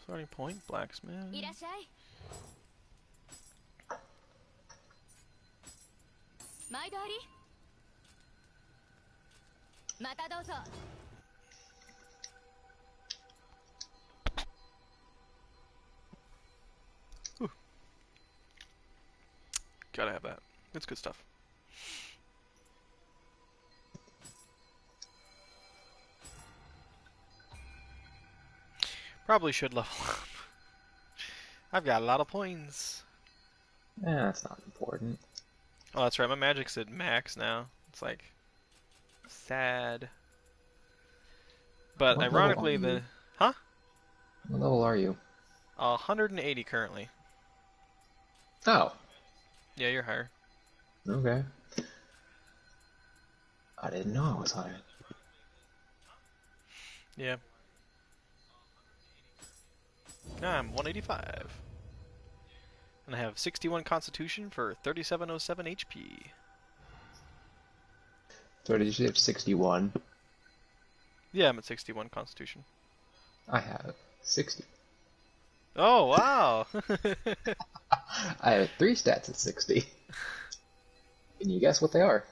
Starting point, blacksmith. いらっしゃい。毎度あり。またどうぞ。Ooh. Gotta have that. It's good stuff. Probably should level up. I've got a lot of points. That's not important. Oh, that's right. My magic's at max now. It's like sad. But What level ironically, are you? huh? What level are you? 180 currently. Oh. Yeah, you're higher. Okay. I didn't know I was higher. Yeah. I'm 185. And I have 61 Constitution for 3707 HP. So did you say it's 61? Yeah, I'm at 61 Constitution. I have 60. Oh, wow! I have 3 stats at 60. Can you guess what they are?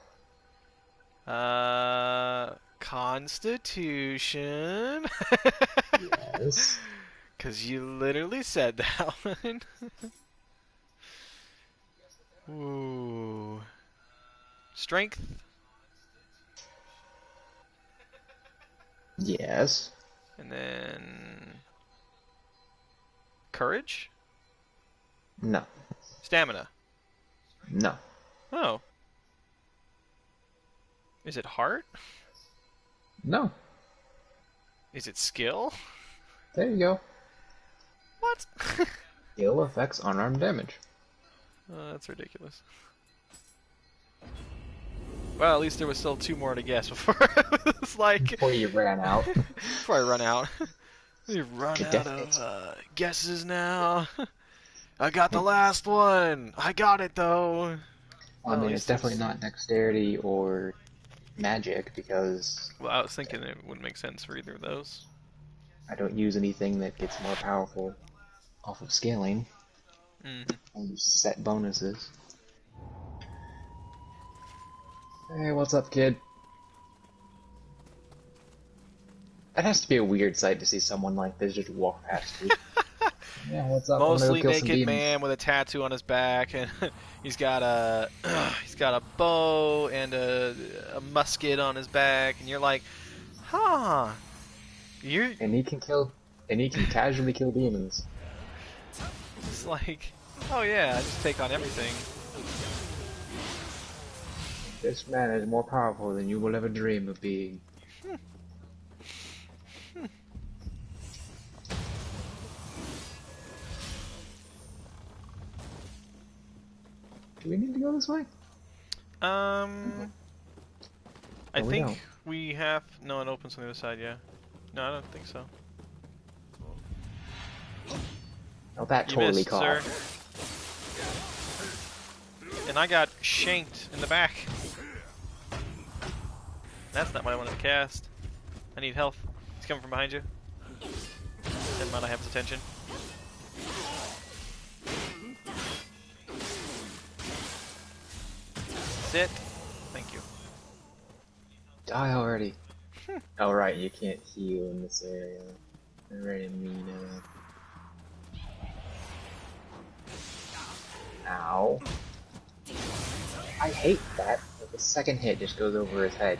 Constitution. Yes. Because you literally said that one. Ooh. Strength. Yes. And then courage? No. Stamina. No. Oh. Is it heart? No. Is it skill? There you go. What? Skill affects unarmed damage. That's ridiculous. Well, at least there was still 2 more to guess before it was like... Before you ran out. Before I run out. We run It out of guesses now. I got the last one. I got it though. I Well, at mean, it's least definitely not dexterity or magic because Well, I was thinking it wouldn't make sense for either of those. I don't use anything that gets more powerful off of scaling. Mm-hmm. I use set bonuses. Hey, what's up, kid? That has to be a weird sight to see someone like this just walk past you. Yeah, what's up? I'm gonna Mostly go kill some naked demons. man with a tattoo on his back, and he's got a bow and a musket on his back, and you're like, huh? You're And he can kill, and he can casually kill demons. it's like, oh yeah, I just take on everything. This man is more powerful than you will ever dream of being. Do we need to go this way? I No, we think don't. we have. No, it opens on the other side. Yeah. No, I don't think so. Oh, that You totally missed, caught. sir. And I got shanked in the back. That's not what I wanted to cast. I need health. He's coming from behind you. Never mind, I have his attention. Sit. Thank you. Die already. Oh right, you can't heal in this area. Already mean Ow. I hate that. The second hit just goes over his head.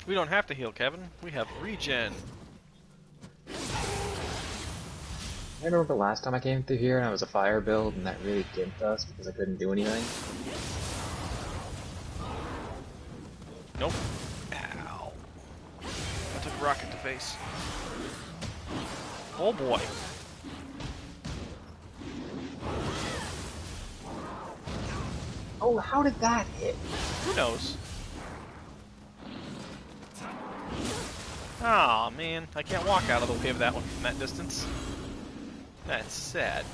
We don't have to heal, Kevin. We have regen. I remember the last time I came through here and I was a fire build and that really gimped us because I couldn't do anything. Nope. Ow. I took a rocket to face. Oh boy. Oh, how did that hit? Who knows? Aw, man. I can't walk out of the way of that one from that distance. That's sad.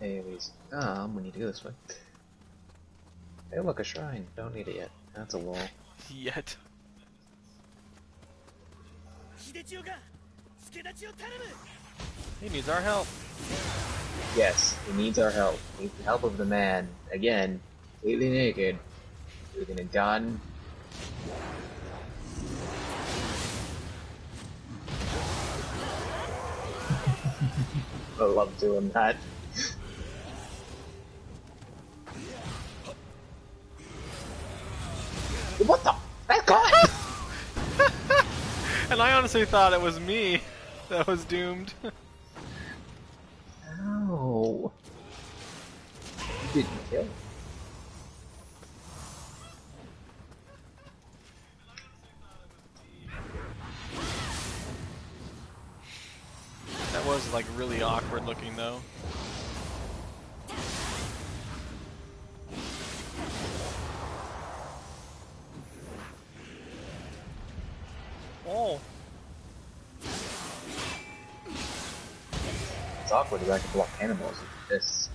Anyways. We need to go this way. Hey, look, a shrine. Don't need it yet. That's a wall. Yet. He needs our help. Yes, he needs our help. He needs the help of the man. Again, completely naked. Using a gun. I love doing that. What the? That gun! And I honestly thought it was me that was doomed. Ow. You didn't kill him. That was like really awkward looking though. Oh. It's awkward that I can block cannonballs with this.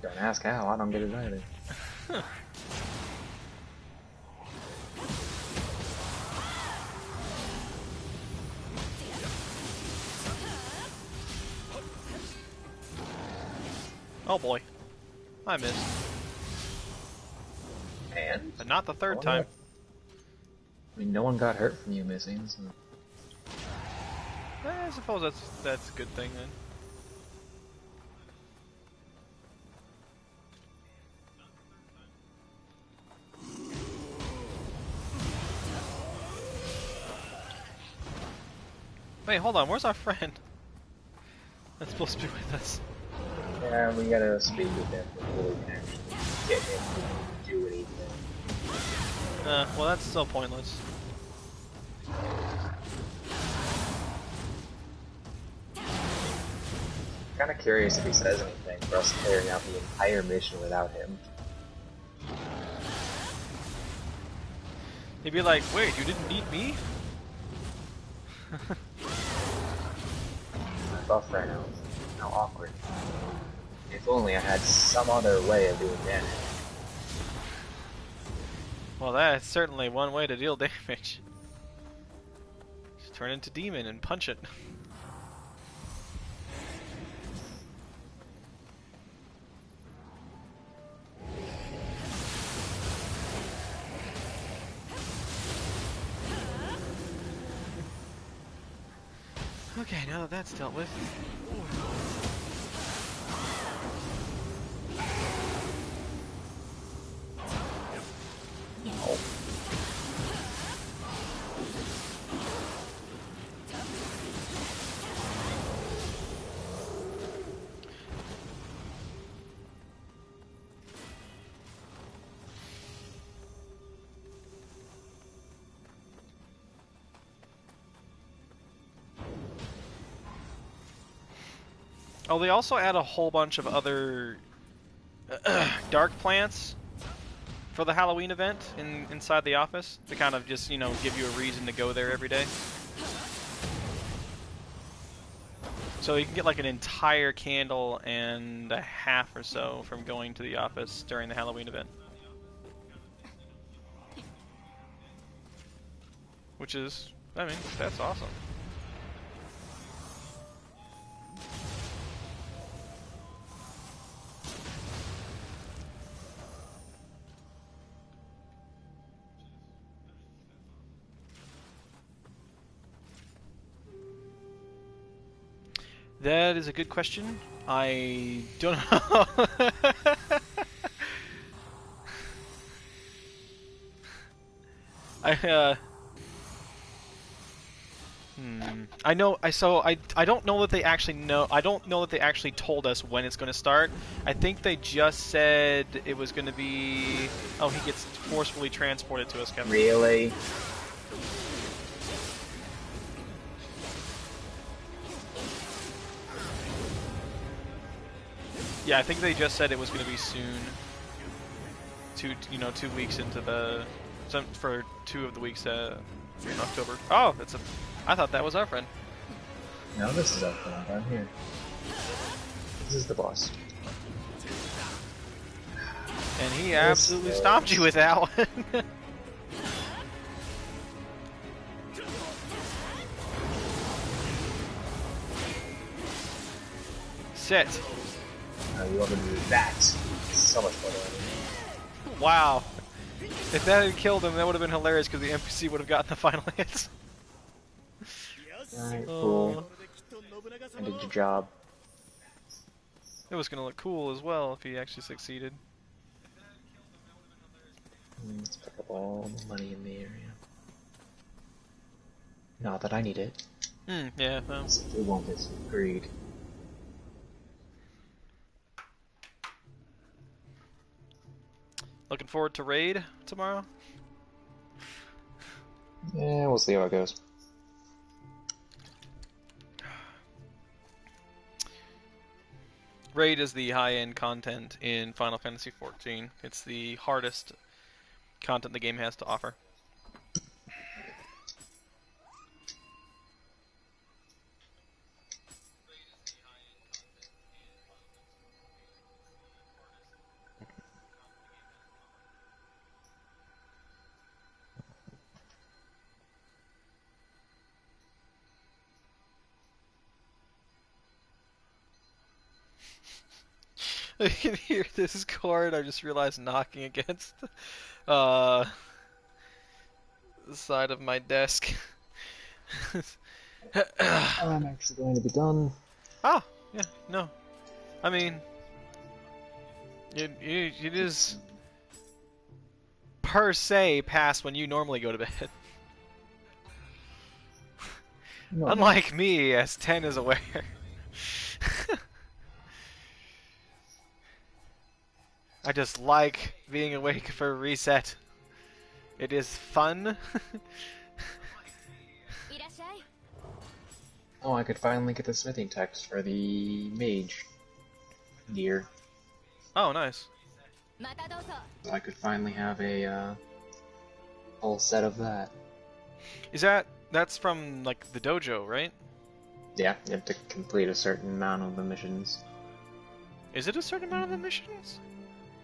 Don't ask how, I don't get it either. Oh boy. I missed. And? But not the third Oh, time. I mean, no one got hurt from you missing, so... I suppose that's a good thing then. Wait, hold on. Where's our friend? That's supposed to be with us. Yeah, we gotta speak with him before we can actually get him to do anything. Well, that's still pointless. Kinda curious if he says anything for us clearing out the entire mission without him. He'd be like, wait, you didn't need me? My buff ran out. How awkward. If only I had some other way of doing damage. Well, that's certainly one way to deal damage. Just turn into demon and punch it. Okay, now that that's dealt with. Oh, they also add a whole bunch of other dark plants for the Halloween event inside the office to kind of just, you know, give you a reason to go there every day. So you can get like an entire candle and a half or so from going to the office during the Halloween event. Which is, I mean, that's awesome. That is a good question. I don't know. I know. I don't know that they actually know. I don't know that they actually told us when it's going to start. I think they just said it was going to be. Oh, he gets forcefully transported to us, Kevin. Really? Yeah, I think they just said it was going to be soon. 2 weeks into the, for 2 of the weeks in October. Oh, it's a. I thought that was our friend. No, this is our friend. I'm here. This is the boss. And he absolutely stopped you with that one. Sit. You want to do that? So much better. Wow. If that had killed him, that would have been hilarious because the NPC would have gotten the final hits. Alright, cool. I did your job. It was gonna look cool as well if he actually succeeded. Let's pick up all the money in the area. Not that I need it. Yeah, well. We won't get greed. Looking forward to raid tomorrow. Yeah, we'll see how it goes. Raid is the high-end content in Final Fantasy XIV. It's the hardest content the game has to offer. I can hear this card. I just realized knocking against the side of my desk. I'm actually going to be done. Oh, yeah, no. I mean, it is per se past when you normally go to bed. Normal. Unlike me, as 10 is aware. I just like being awake for a reset. It is fun. いらっしゃい Oh, I could finally get the smithing text for the mage gear. Oh, nice. またどうぞ So I could finally have a whole set of that. That's from like the dojo, right? Yeah, you have to complete a certain amount of the missions. Is it a certain amount of the missions?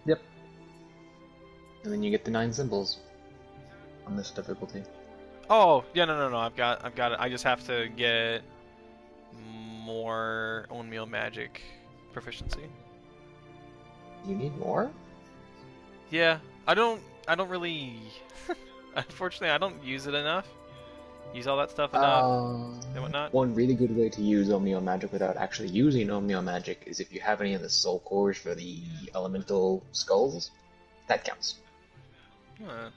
Yep. And then you get the 9 symbols on this difficulty. Oh, yeah, no. I've got it. I just have to get more own meal magic proficiency. You need more? Yeah, I don't really. Unfortunately, I don't use it enough. Use all that stuff enough and whatnot. One really good way to use Omnio Magic without actually using Omnio Magic is if you have any of the soul cores for the elemental skulls, that counts. Huh.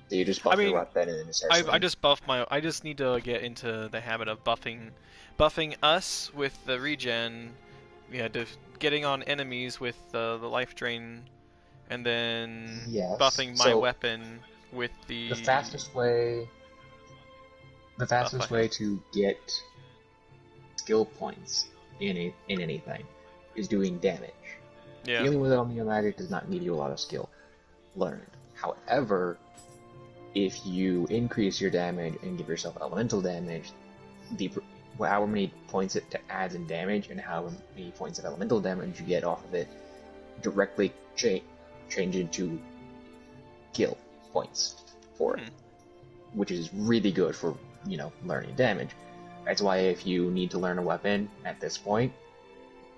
So you just buff I mean, your weapon and then it starts I just buffed my. I just need to get into the habit of buffing us with the regen. Yeah, getting on enemies with the life drain, and then Yes. buffing my So weapon with the. the fastest way to get skill points in anything is doing damage. Yeah. Dealing with Omnio Magic does not give you a lot of skill learned. However, if you increase your damage and give yourself elemental damage, however many points it adds in damage and how many points of elemental damage you get off of it directly change into skill points for it, which is really good for, learning damage. That's why if you need to learn a weapon at this point,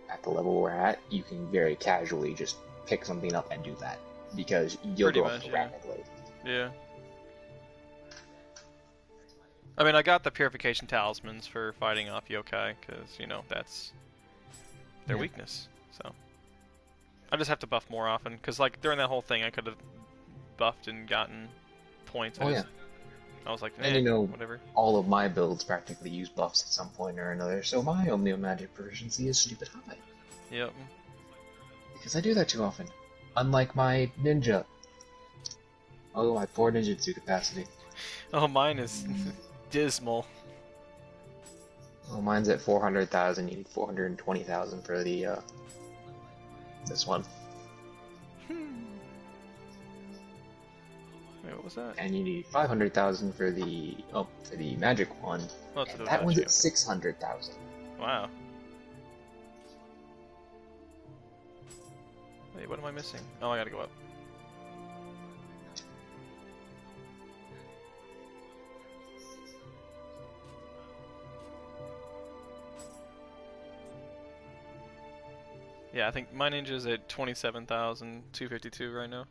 at the level we're at, you can very casually just pick something up and do that, because you'll Pretty go much, up yeah. rapidly. Yeah. I mean, I got the purification talismans for fighting off yokai, because, that's their Yeah. weakness. So I just have to buff more often, because, like, during that whole thing, I could have buffed and gotten points. Oh yeah. I was like, And whatever. all of my builds practically use buffs at some point or another, so my Omnio Magic proficiency is stupid high. Yep. Because I do that too often. Unlike my ninja. Oh, my poor ninjutsu capacity. Oh, mine is dismal. Oh, mine's at 400,000. You need 420,000 for the, this one. Wait, what was that? And you need 500,000 for the magic one. Oh, it's And a that one's Dodachi, at 600,000. Wow. Wait, what am I missing? Oh, I gotta go up. Yeah, I think my ninja's at 27,252 right now.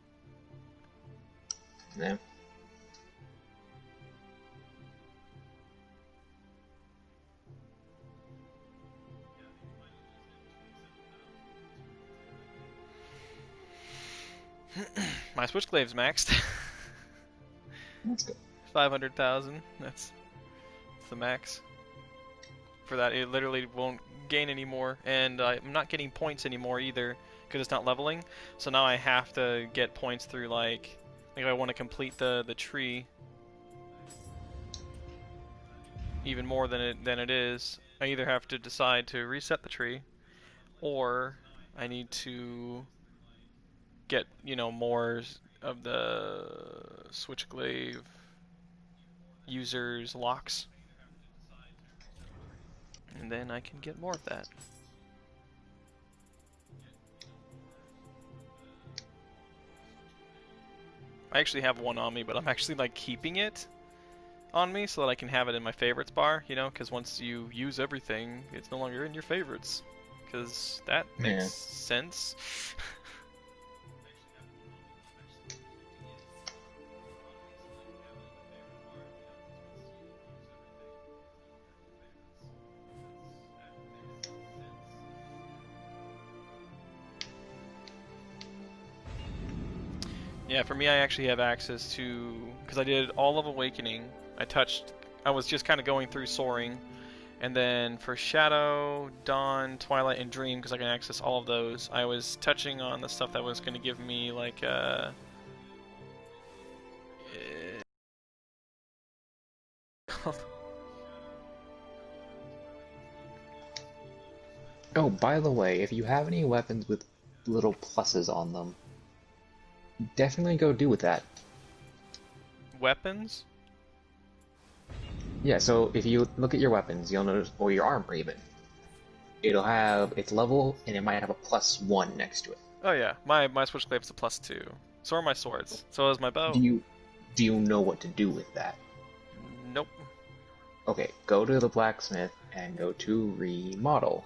Yeah. My Switchclave's maxed. That's good. 500,000. That's the max. For that, it literally won't gain anymore, and I'm not getting points anymore either because it's not leveling. So now I have to get points through like if I want to complete the tree even more than it is. I either have to decide to reset the tree, or I need to get more of the Switchglaive users locks. And then I can get more of that. I actually have one on me, but I'm actually like keeping it on me so that I can have it in my favorites bar, because once you use everything, it's no longer in your favorites. Because that makes sense. Yeah, for me, I actually have access to, because I did all of Awakening. I touched I was just kind of going through Soaring. And then for Shadow, Dawn, Twilight, and Dream, because I can access all of those, I was touching on the stuff that was going to give me, like, Oh, by the way, if you have any weapons with little pluses on them, definitely go do with that. weapons? Yeah, so if you look at your weapons, you'll notice, or your armor even, it'll have its level, and it might have a +1 next to it. Oh yeah, my Switchblade is a +2. So are my swords. So is my Do bow. you know what to do with that? Nope. Okay, go to the blacksmith and go to remodel.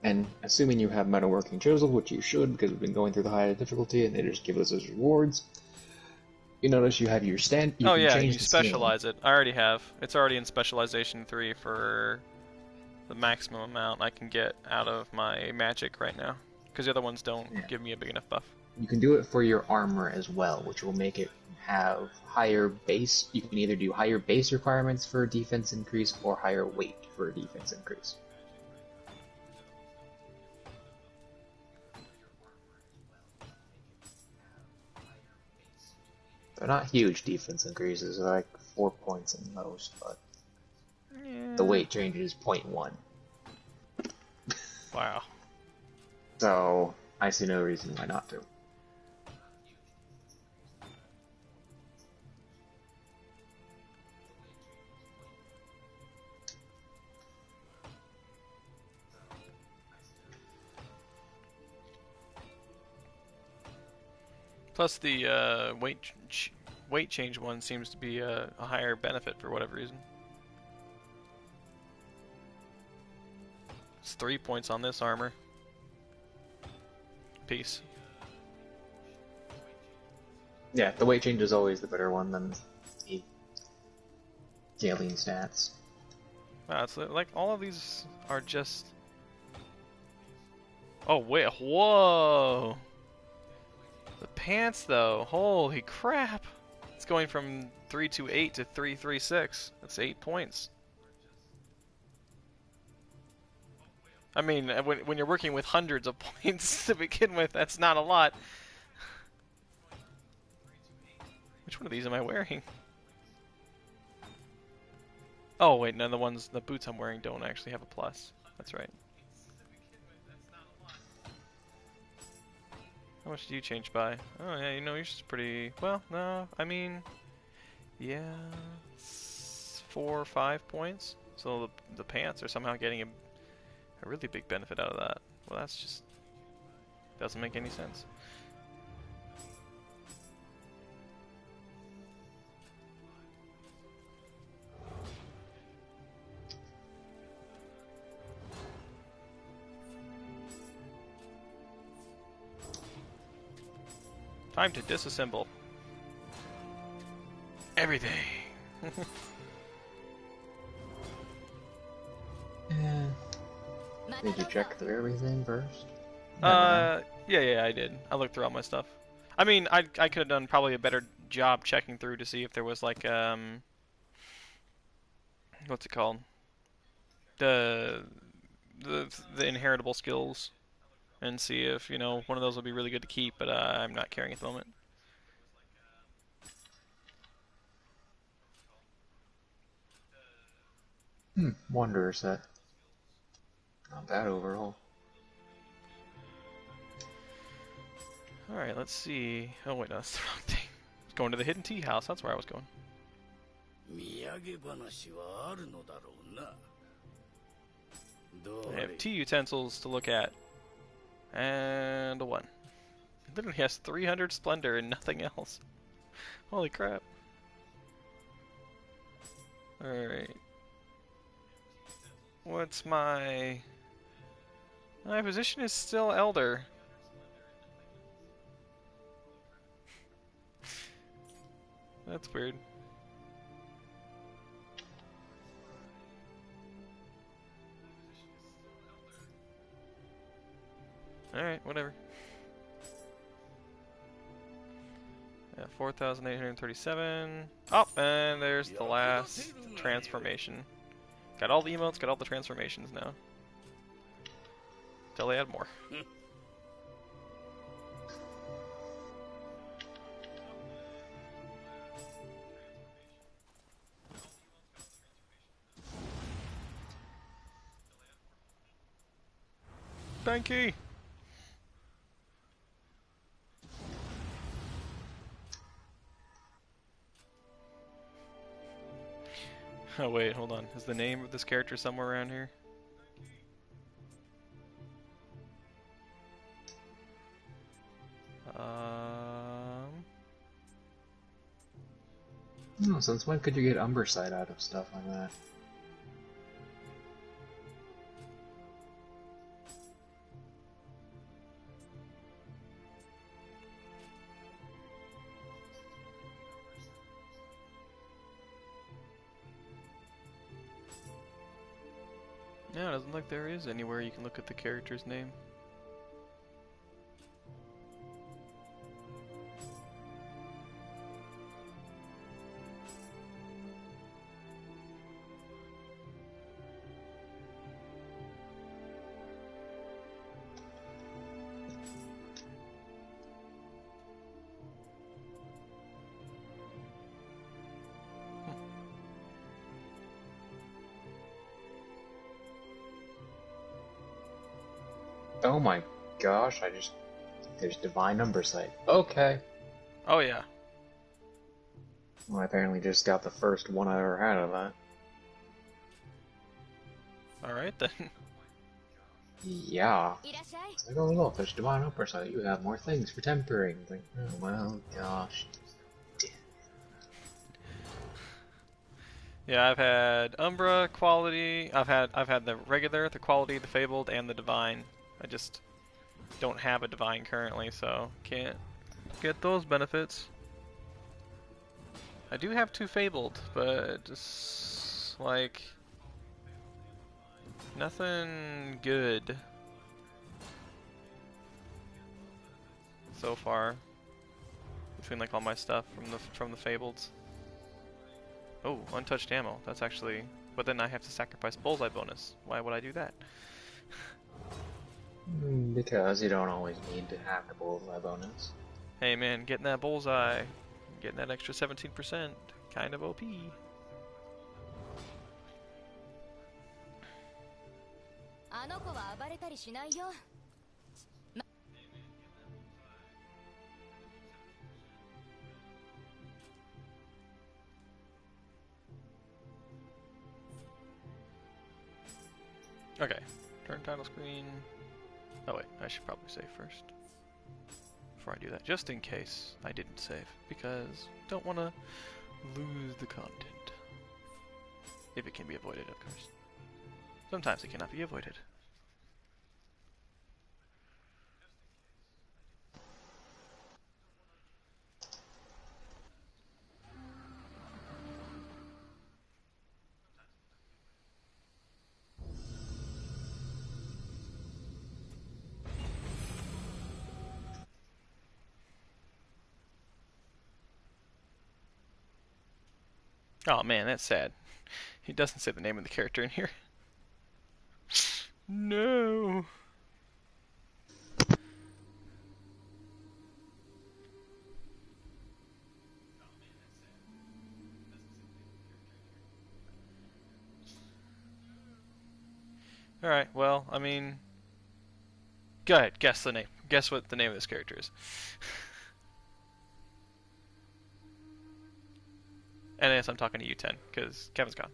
And assuming you have metalworking chisel, which you should because we've been going through the higher difficulty and they just give us as rewards, you notice you have your stand. You Oh can yeah, change you the scaling. specialize it. I already have. It's already in Specialization 3 for the maximum amount I can get out of my magic right now. Because the other ones don't Yeah. give me a big enough buff. You can do it for your armor as well, which will make it have higher base. You can either do higher base requirements for a defense increase or higher weight for a defense increase. They're not huge defense increases, they're like 4 points at most, but Yeah. the weight change is 0.1. Wow. So I see no reason why not to. Plus the weight change one seems to be a higher benefit for whatever reason. It's 3 points on this armor. Peace. Yeah, the weight change is always the better one than the scaling stats. Wow, it's like all of these are just. Oh wait, whoa! The pants though, holy crap! It's going from 328 to 336. That's 8 points. I mean, when you're working with hundreds of points to begin with, that's not a lot. Which one of these am I wearing? Oh wait, no, the boots I'm wearing don't actually have a plus. That's right. How much do you change by? Oh yeah, you know, yours is pretty, well, no, I mean, yeah, 4 or 5 points. So the pants are somehow getting a really big benefit out of that. Well, that's just, doesn't make any sense. Time to disassemble everything. Yeah. Did you check through everything first? Yeah, I did. I looked through all my stuff. I mean, I could have done probably a better job checking through to see if there was like what's it called? The the inheritable skills, and see if, you know, one of those would be really good to keep, but I'm not carrying at the moment. Wanderer set. Not bad overall. Alright, let's see. Oh wait, no, that's the wrong thing. I was going to the hidden tea house, that's where I was going. I have tea utensils to look at. And a 1. It literally has 300 splendor and nothing else. Holy crap. Alright. What's my... My position is still Elder. That's weird. Alright, whatever. Yeah, 4,837. Oh, and there's the last transformation. Got all the emotes, got all the transformations now. Till they add more. Banky! Oh wait, hold on. Is the name of this character somewhere around here? No, since when could you get Umberside out of stuff like that? No, it doesn't look like there is anywhere you can look at the character's name. Oh my gosh, there's Divine Umberside. Okay. Oh yeah. Well, I apparently just got the first one I ever had of that. Alright then. Yeah. いらっしゃい It's like, oh look, there's Divine Umberside. You have more things for tempering. It's like, oh well, gosh. Yeah, I've had Umbra, Quality, I've had the regular, the Quality, the Fabled, and the Divine. I just don't have a Divine currently, so can't get those benefits. I do have 2 Fabled, but just like nothing good so far between like all my stuff from the Fableds. Oh, untouched ammo. That's actually, but then I have to sacrifice bullseye bonus. Why would I do that? Because you don't always need to have the bullseye bonus. Hey man, getting that bullseye, getting that extra 17%, kind of OP. Okay, turn title screen. Oh wait, I should probably save first before I do that, just in case I didn't save, because don't want to lose the content. If it can be avoided, of course. Sometimes it cannot be avoided. Oh man, that's sad. He doesn't say the name of the character in here. No. Alright, well, I mean... Go ahead, guess the name. Guess what the name of this character is. And yes, I'm talking to you, 10, because Kevin's gone.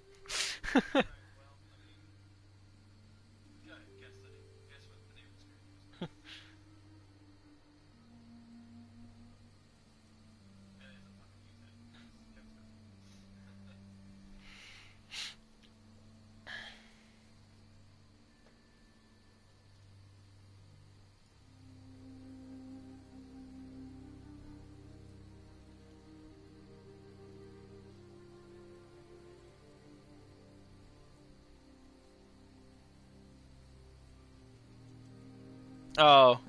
Oh.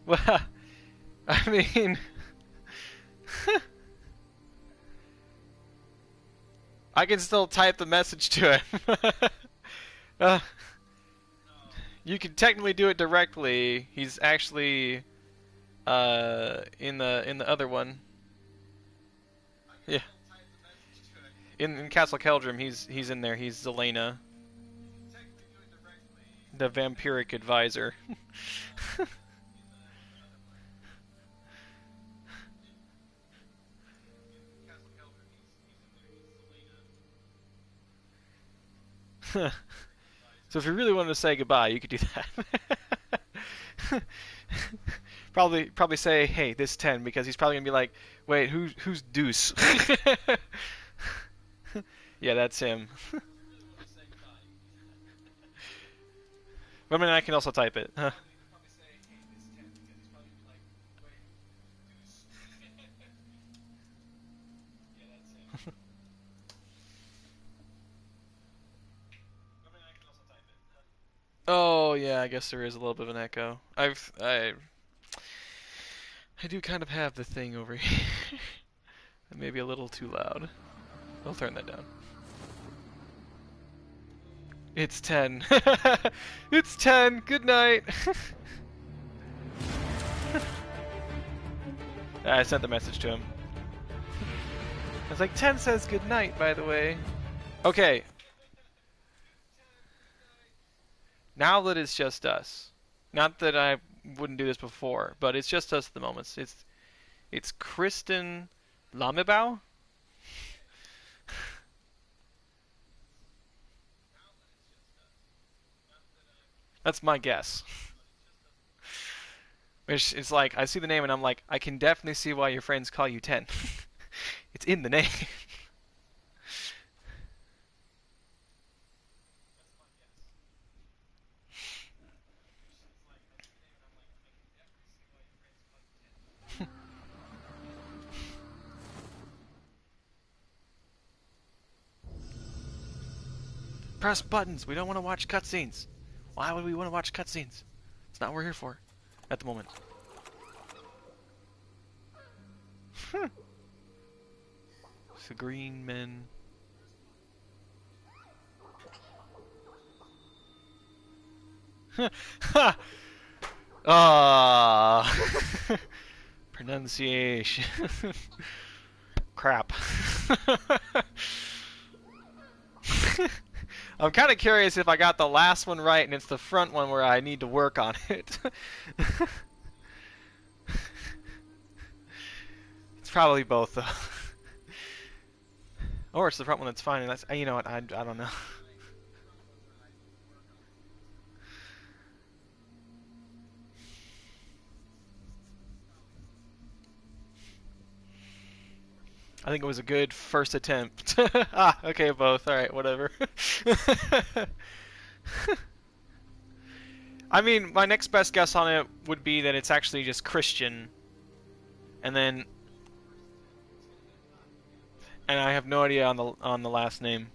Well, I mean... I can still type the message to him. uh, you can technically do it directly. He's actually in the other one. Yeah. In Castle Keldrum, he's in there. He's Zelena, the vampiric advisor. So if you really wanted to say goodbye, you could do that. probably say, "Hey, this 10," because he's probably gonna be like, "Wait, who's Deuce?" Yeah, that's him. But I mean, I can also type it. Huh. Oh yeah, I guess there is a little bit of an echo. I do kind of have the thing over here. Maybe a little too loud. I'll turn that down. It's 10. It's 10. Good night. I sent the message to him. I was like, 10 says good night, by the way. Okay. Now that it's just us. Not that I wouldn't do this before, but it's just us at the moment. It's Kristen Lamebau? That's my guess. Which is like, I see the name and I'm like, I can definitely see why your friends call you 10. It's in the name. Press buttons. We don't want to watch cutscenes. Why would we want to watch cutscenes? It's not what we're here for at the moment. It's the green men. Ha! Ah, pronunciation. Crap. I'm kind of curious if I got the last one right and it's the front one where I need to work on it. It's probably both though. Or it's the front one that's fine and that's, you know what, I don't know. I think it was a good first attempt. Ah, okay, both. Alright, whatever. I mean, my next best guess on it would be that it's actually just Christian. And I have no idea on the last name.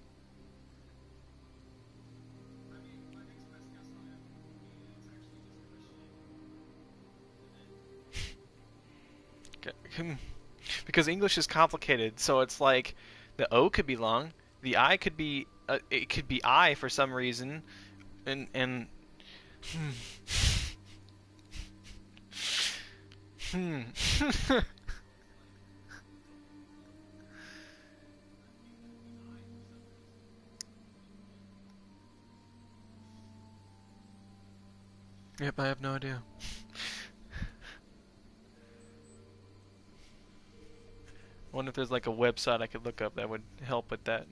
Because English is complicated, so it's like the O could be long, the I could be it could be I for some reason, and hmm. Yep, I have no idea. I wonder if there's like a website I could look up that would help with that.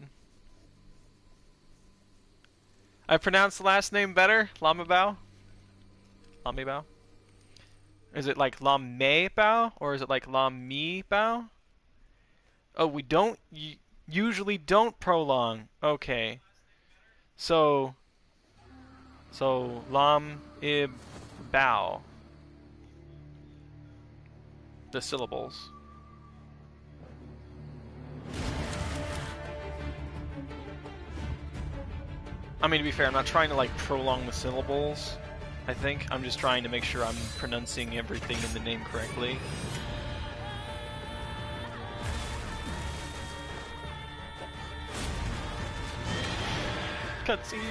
I pronounced the last name better? Lamebao? Lamebao? Is it like Lamebao? Or is it like Lamebao? Oh, we don't usually don't prolong. Okay. So Lam-ib-bao. The syllables. I mean, to be fair, I'm not trying to like prolong the syllables. I think I'm just trying to make sure I'm pronouncing everything in the name correctly. Cutscenes.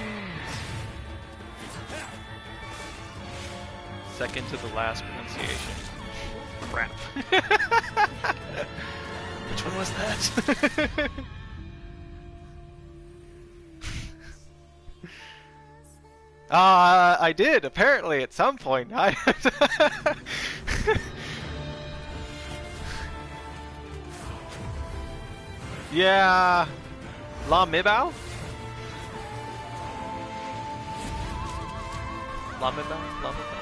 Second to the last pronunciation. Crap. Which one was that? I did, apparently, at some point. Yeah. La Mibao? La Mibao? La Mibao?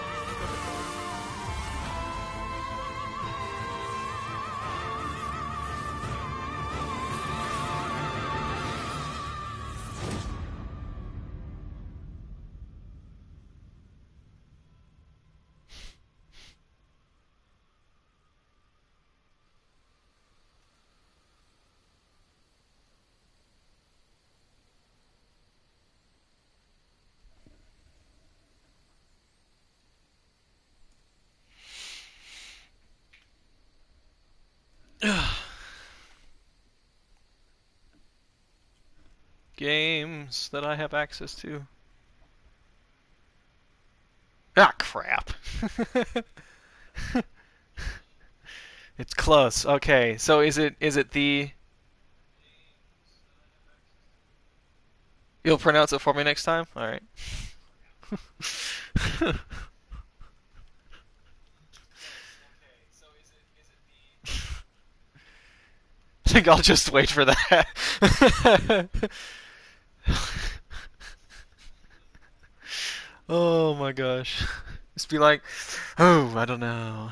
Games that I have access to. Ah, crap. It's close. Okay, so is it the... You'll pronounce it for me next time? Alright. I think I'll just wait for that. Oh my gosh. Just be like, oh, I don't know.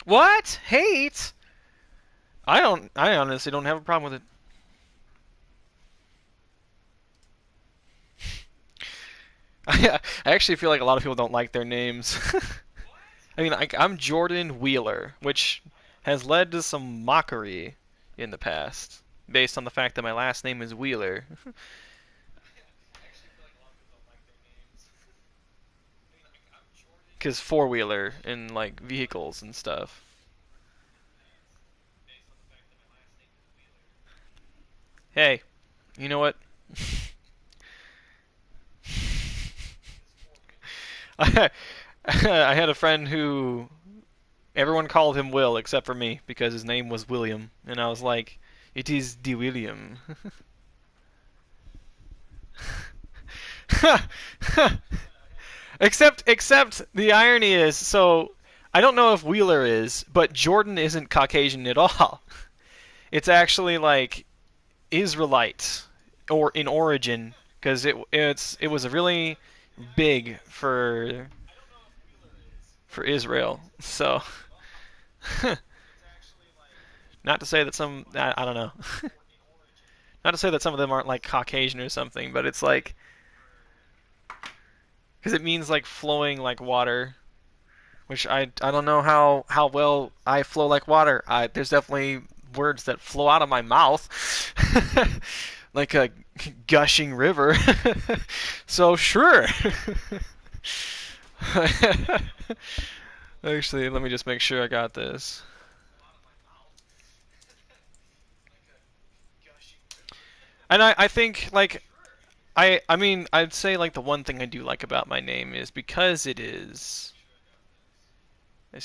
What? Hate? I honestly don't have a problem with it. I actually feel like a lot of people don't like their names. I mean, I'm Jordan Wheeler, which has led to some mockery in the past, based on the fact that my last name is Wheeler. Because four-wheeler in, like, vehicles and stuff. Hey, you know what? I I had a friend who everyone called him Will except for me because his name was William, and I was like, "It is the William." Except the irony is, so I don't know if Wheeler is, but Jordan isn't Caucasian at all. It's actually like Israelite or in origin because it was really big for Israel. So not to say that I don't know. Not to say that some of them aren't like Caucasian or something, but it's like because it means like flowing like water, which I don't know how well I flow like water. There's definitely words that flow out of my mouth like a gushing river. So sure. Actually, let me just make sure I got this. And I think like I mean I'd say like the one thing I do like about my name is because it is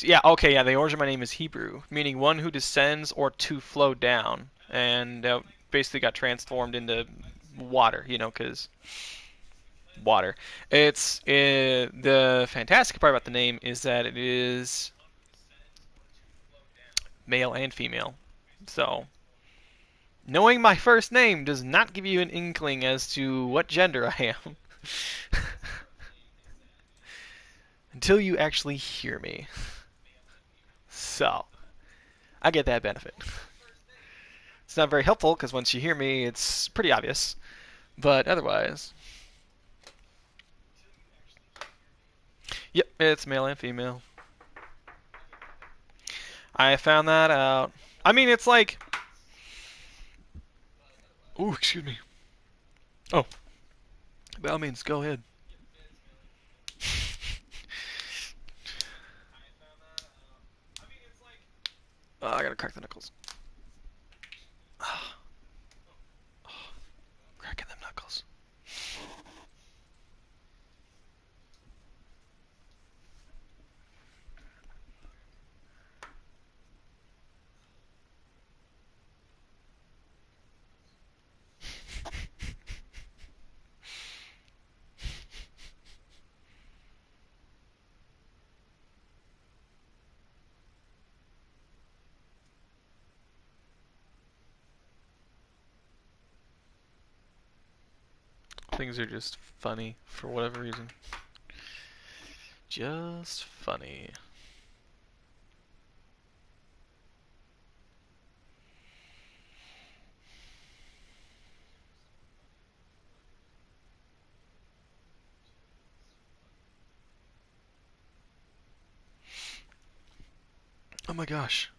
yeah, okay, yeah, the origin of my name is Hebrew, meaning one who descends or to flow down, and basically got transformed into water, you know, because water. The fantastic part about the name is that it is male and female. So, knowing my first name does not give you an inkling as to what gender I am. Until you actually hear me. So, I get that benefit. It's not very helpful because once you hear me, it's pretty obvious. But otherwise, yep, it's male and female. I found that out. I mean, it's like, ooh, excuse me. Oh, by all means, go ahead. Oh, I gotta crack the knuckles. Cracking them knuckles. Things are just funny for whatever reason. Just funny. Oh my gosh.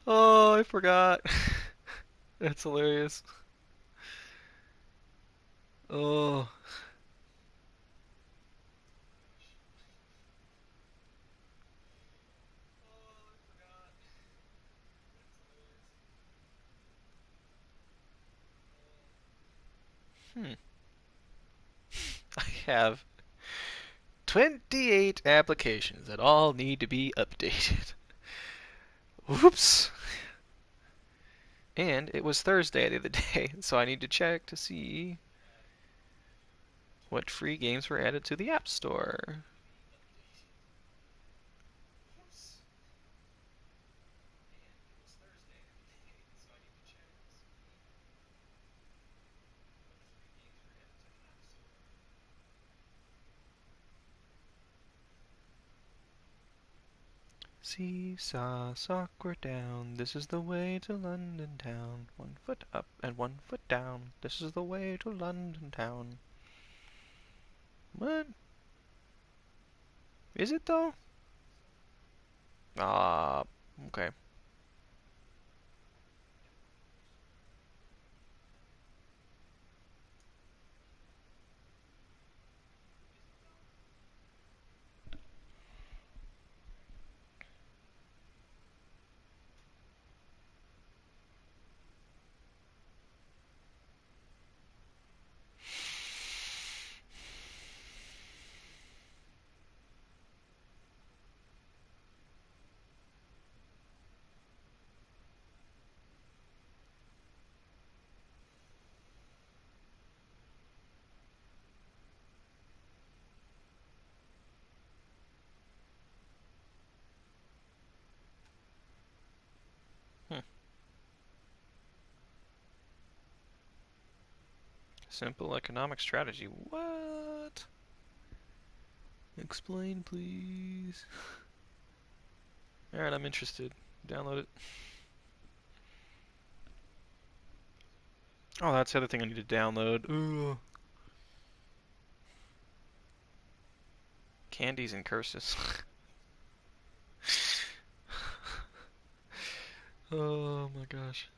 Oh, I forgot. That's hilarious. Oh. Hmm. I have 28 applications that all need to be updated. Whoops. And it was Thursday the other day, so I need to check to see what free games were added to the App Store. Seesaw, awkward down, this is the way to London town. 1 foot up and 1 foot down, this is the way to London town. What? Is it though? Ah, okay. Hmm. Simple economic strategy. What? Explain, please. Alright, I'm interested. Download it. Oh, that's the other thing I need to download. Ooh. Candies and curses. Oh my gosh.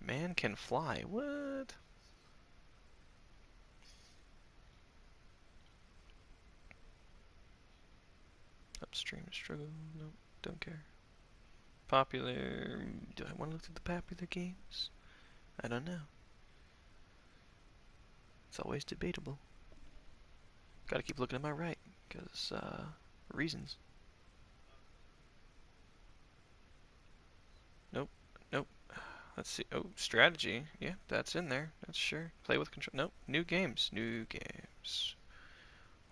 Man can fly. What? Upstream struggle. Nope, don't care. Popular. Do I want to look at the popular games? I don't know. It's always debatable. Gotta keep looking to my right, because, reasons. Nope, nope. Let's see. Oh, strategy. Yeah, that's in there. That's sure. Play with control. Nope. New games. New games.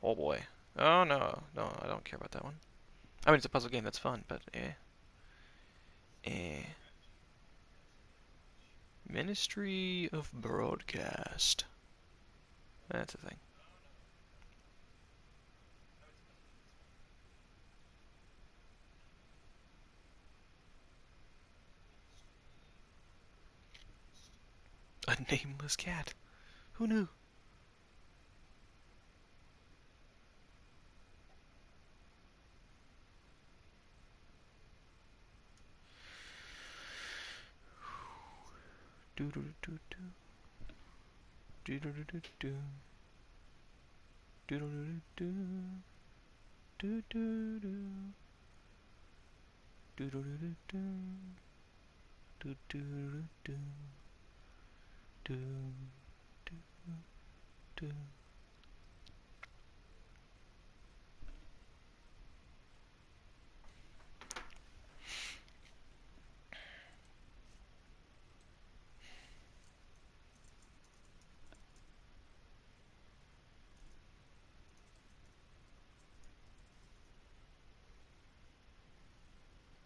Oh boy. Oh no. No, I don't care about that one. I mean, it's a puzzle game. That's fun, but eh. Eh. Ministry of Broadcast. That's a thing. A nameless cat. Who knew? Do do do do. Do do do do do. Do do do do. Do do do. Do do do do. Do do do do. Do do do.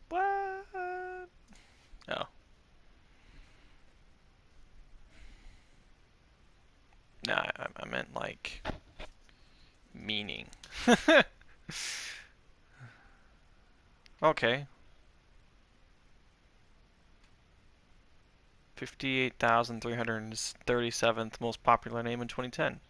What? Oh. No, I meant like meaning. Okay. 58,337th most popular name in 2010.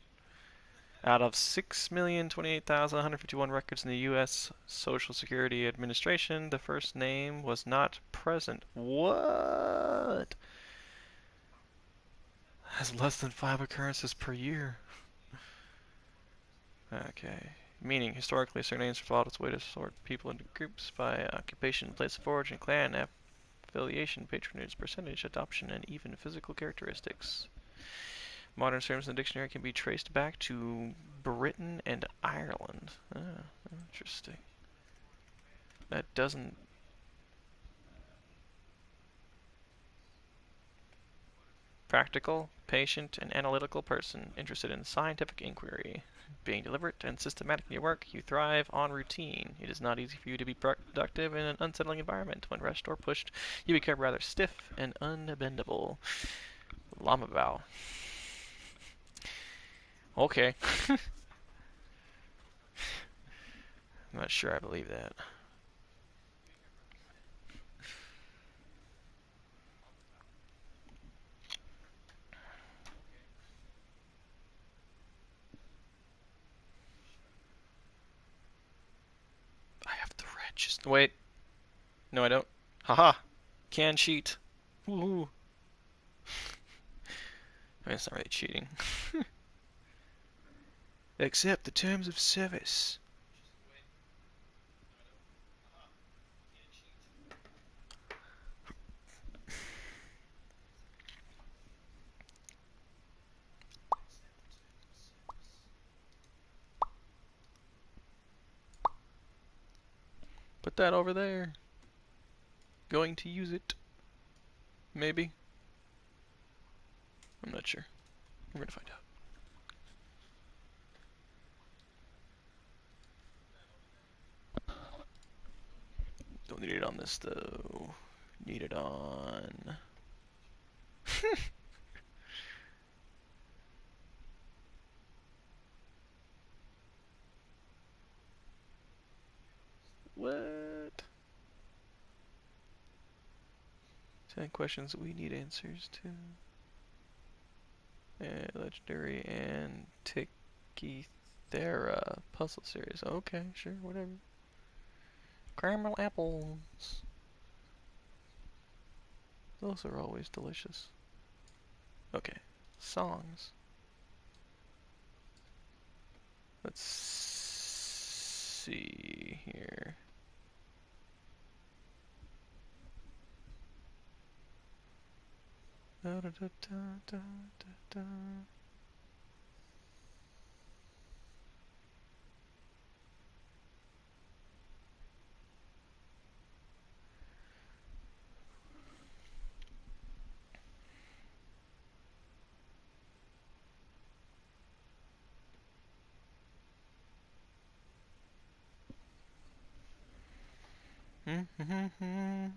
Out of 6,028,151 records in the U.S. Social Security Administration, the first name was not present. What? Has less than 5 occurrences per year. Okay. Meaning, historically, surnames have allowed its way to sort people into groups by occupation, place of origin, clan, affiliation, patronage, percentage, adoption, and even physical characteristics. Modern terms in the dictionary can be traced back to Britain and Ireland. Ah, interesting. That doesn't... Practical, patient, and analytical person interested in scientific inquiry. Being deliberate and systematic in your work, you thrive on routine. It is not easy for you to be productive in an unsettling environment. When rushed or pushed, you become rather stiff and unbendable. Llama Bow. Okay. I'm not sure I believe that. I have the register. Wait. No, I don't. Haha. Can cheat. Woohoo. I mean, it's not really cheating. Accept the terms of service. Put that over there. Going to use it. Maybe. I'm not sure. We're gonna find out. Don't need it on this though. Need it on... What? 10 questions we need answers to. Legendary Antikythera puzzle series. Okay, sure, whatever. Caramel apples. Those are always delicious. Okay, songs. Let's see here. Da, da, da, da, da, da. Mm-hmm.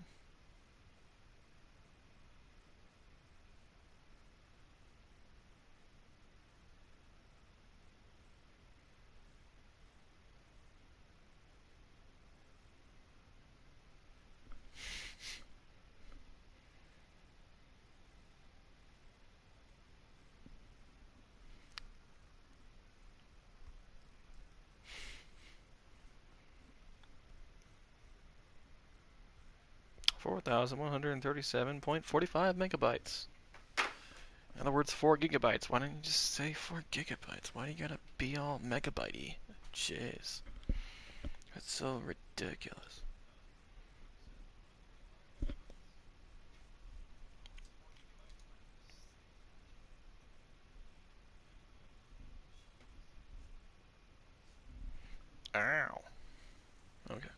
4,137.45 megabytes. In other words, 4 gigabytes. Why don't you just say 4 gigabytes? Why do you gotta be all megabyte-y? Jeez. That's so ridiculous. Ow. Okay.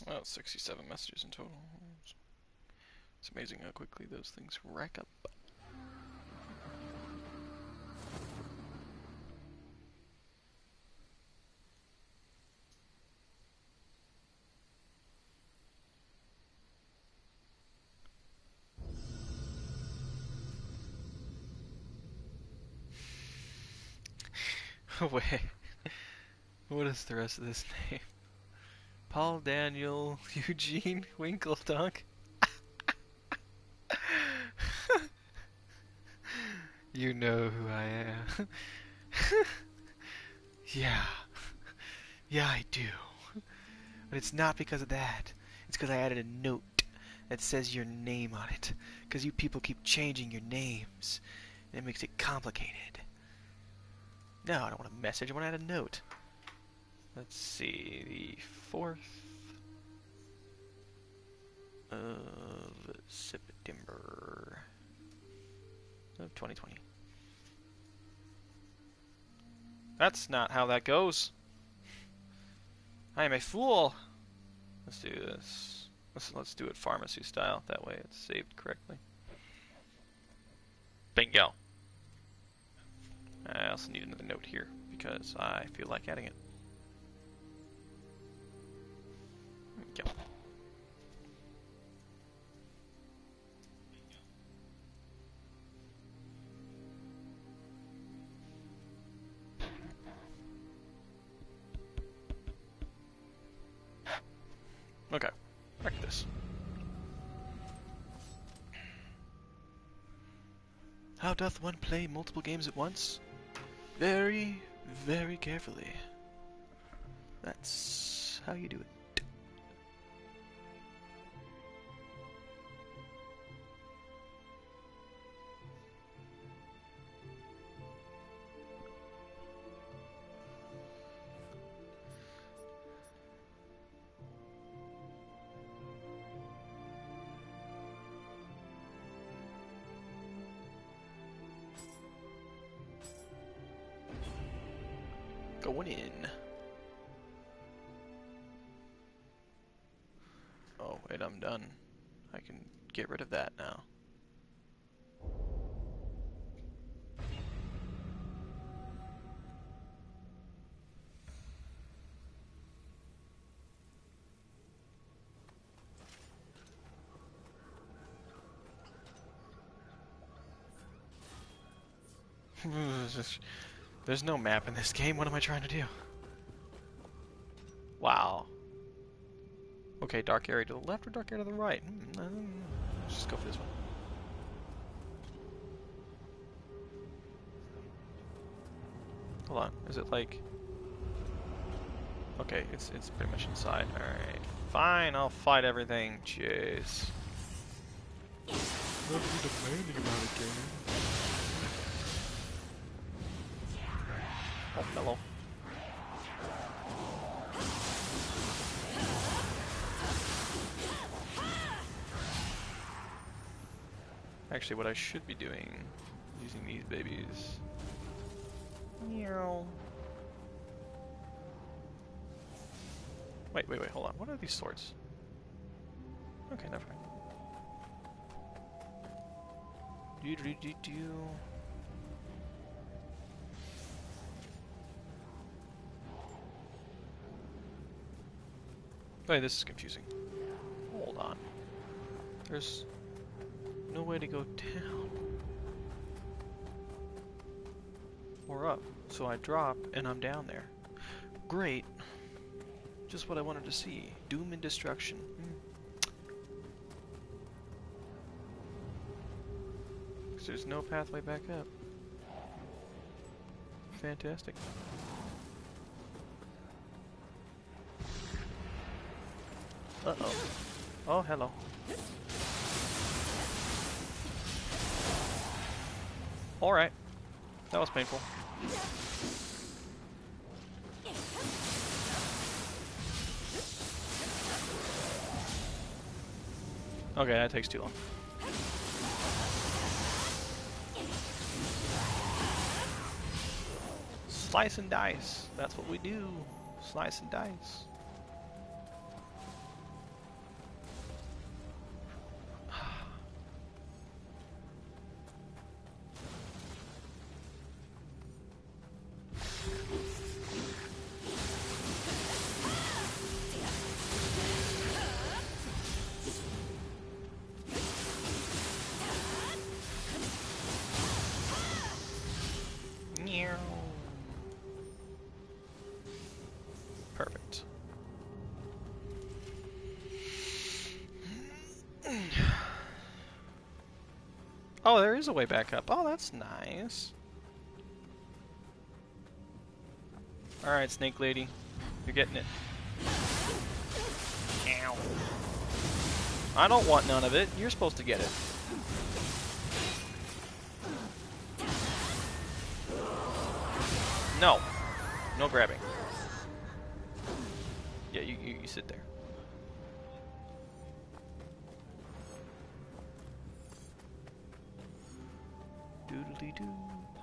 Oh, 67 messages in total. It's amazing how quickly those things rack up. Wait, what is the rest of this name? Paul Daniel Eugene Winkeldunk? You know who I am. Yeah. Yeah, I do. But it's not because of that. It's because I added a note that says your name on it. Because you people keep changing your names. And it makes it complicated. No, I don't want a message. I want to add a note. Let's see. The 4th of September of 2020. That's not how that goes. I am a fool. Let's do this. Let's do it pharmacy style. That way it's saved correctly. Bingo. I also need another note here because I feel like adding it. There we go. Okay, back to this. How doth one play multiple games at once? Very, very carefully. That's how you do it. Going in. Oh, wait, I'm done. I can get rid of that now. There's no map in this game. What am I trying to do? Wow. Okay, dark area to the left or dark area to the right? Let's just go for this one. Hold on. Is it like... Okay, it's pretty much inside. Alright. Fine, I'll fight everything. Jeez. What are you demanding about it, gamer? Oh, hello. Actually, what I should be doing, using these babies. Meow. Wait, hold on. What are these swords? Okay, never mind. Do. Wait, this is confusing. Hold on. There's no way to go down. Or up. So I drop and I'm down there. Great. Just what I wanted to see. Doom and destruction. There's no pathway back up. Fantastic. Uh-oh. Oh, hello. Alright. That was painful. Okay, that takes too long. Slice and dice. That's what we do. Slice and dice. Perfect. Oh, there is a way back up. Oh, that's nice. Alright, Snake Lady. You're getting it. Ow. I don't want none of it. You're supposed to get it. No. No grabbing. Yeah, you sit there. Doodly-doo.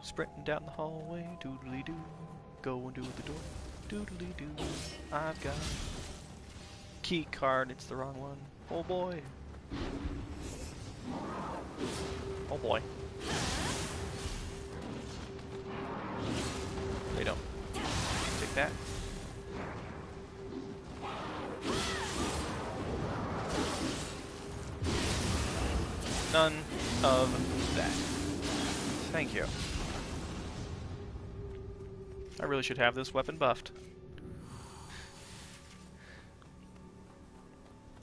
Sprinting down the hallway. Doodly-doo. Going to the door. Doodly-doo. I've got a key card. It's the wrong one. Oh boy. Oh boy. They don't. Take that. None of that. Thank you. I really should have this weapon buffed.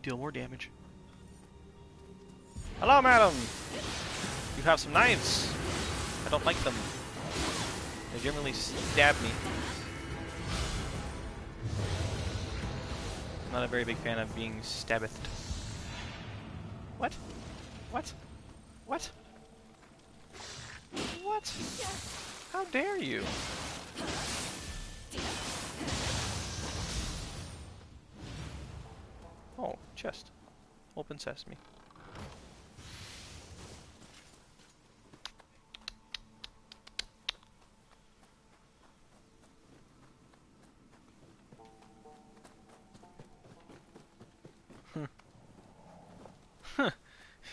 Deal more damage. Hello, madam! You have some knives. I don't like them. They generally stab me. I'm not a very big fan of being stabbed. What? What? What? What? How dare you? Oh, chest. Open sesame.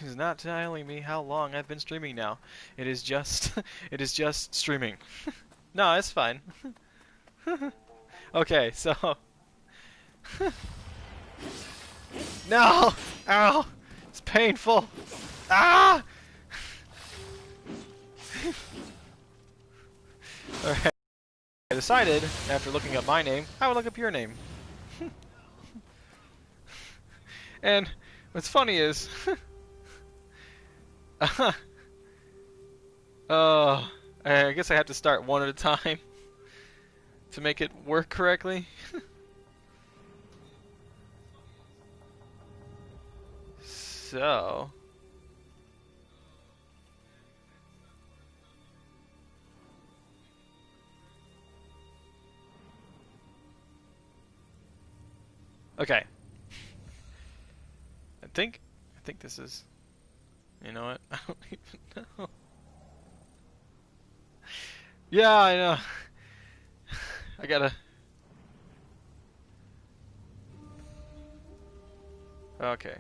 He's not telling me how long I've been streaming now. It is just it is just streaming. No, it's fine. Okay, so no! Ow! It's painful! Ah! Alright. I decided, after looking up my name, I would look up your name. And what's funny is I guess I have to start one at a time to make it work correctly. So... Okay. I think this is... You know what? I don't even know. Yeah, I know. I gotta... Okay.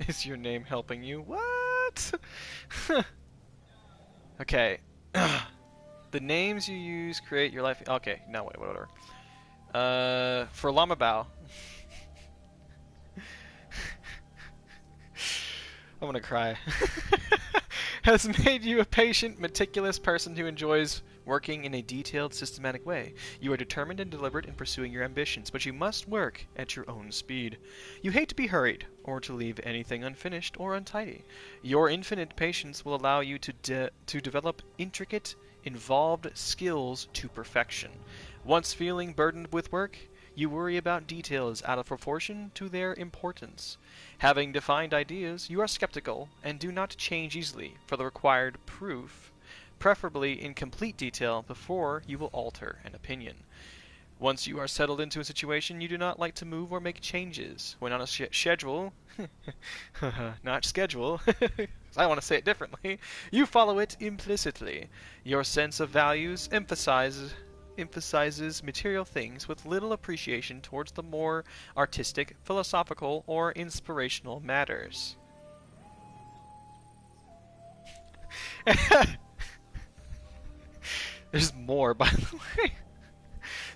Is your name helping you? What? Okay. The names you use create your life... Okay, no, wait, whatever. For Llama Bao. I'm gonna cry. Has made you a patient, meticulous person who enjoys working in a detailed, systematic way. You are determined and deliberate in pursuing your ambitions, but you must work at your own speed. You hate to be hurried, or to leave anything unfinished or untidy. Your infinite patience will allow you to develop intricate, involved skills to perfection. Once feeling burdened with work, you worry about details out of proportion to their importance. Having defined ideas, you are skeptical and do not change easily for the required proof, preferably in complete detail before you will alter an opinion. Once you are settled into a situation, you do not like to move or make changes. When on a schedule, not schedule, I want to say it differently, you follow it implicitly. Your sense of values emphasizes material things with little appreciation towards the more artistic, philosophical, or inspirational matters. There's more, by the way.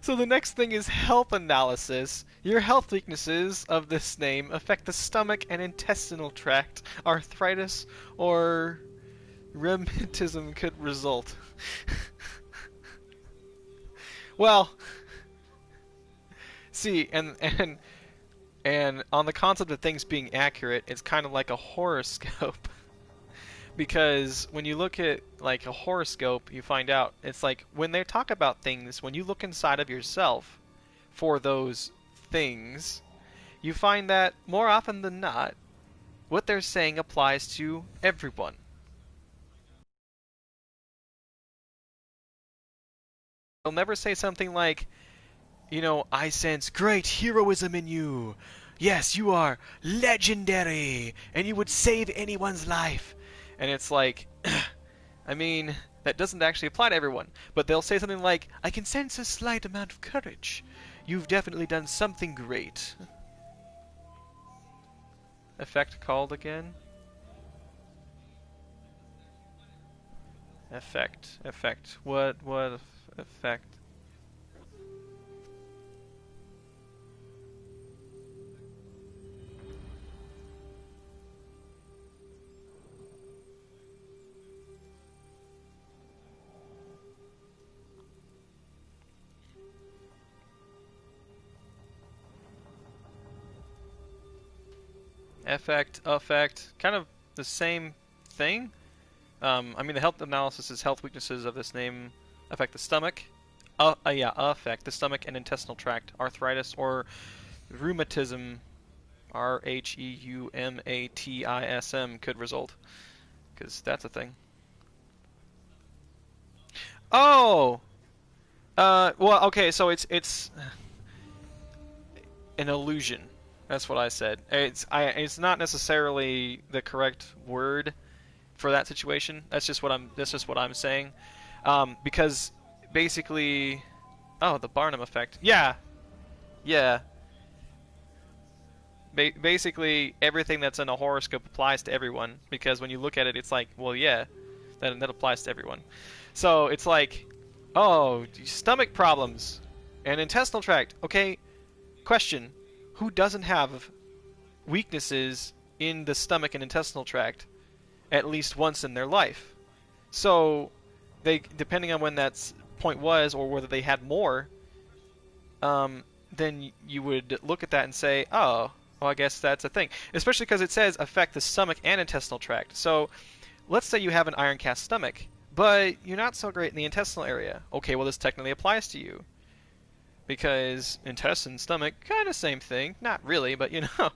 So the next thing is health analysis. Your health weaknesses of this name affect the stomach and intestinal tract. Arthritis or rheumatism could result. Well, see, and on the concept of things being accurate, it's kind of like a horoscope. Because when you look at like a horoscope, you find out it's like when they talk about things, when you look inside of yourself for those things, you find that more often than not, what they're saying applies to everyone. They'll never say something like, you know, I sense great heroism in you. Yes, you are legendary, and you would save anyone's life. And it's like, I mean, that doesn't actually apply to everyone. But they'll say something like, I can sense a slight amount of courage. You've definitely done something great. Effect called again? Effect. What effect? Effect, kind of the same thing. I mean, the health analysis is health weaknesses of this name affect the stomach. Affect the stomach and intestinal tract. Arthritis or rheumatism, rheumatism, could result. Because that's a thing. Oh! Well, okay, so it's an illusion. That's what I said. It's not necessarily the correct word for that situation. That's just what I'm saying. Because basically, oh, the Barnum effect. Yeah, yeah. Basically, everything that's in a horoscope applies to everyone. Because when you look at it, it's like, well, yeah, that applies to everyone. So it's like, oh, stomach problems and intestinal tract. Okay, question. Who doesn't have weaknesses in the stomach and intestinal tract at least once in their life? So, they, depending on when that point was, or whether they had more, then you would look at that and say, oh, well, I guess that's a thing. Especially because it says affect the stomach and intestinal tract. So, let's say you have an iron cast stomach, but you're not so great in the intestinal area. Okay, well, this technically applies to you. Because intestine, stomach, kind of same thing. Not really, but you know.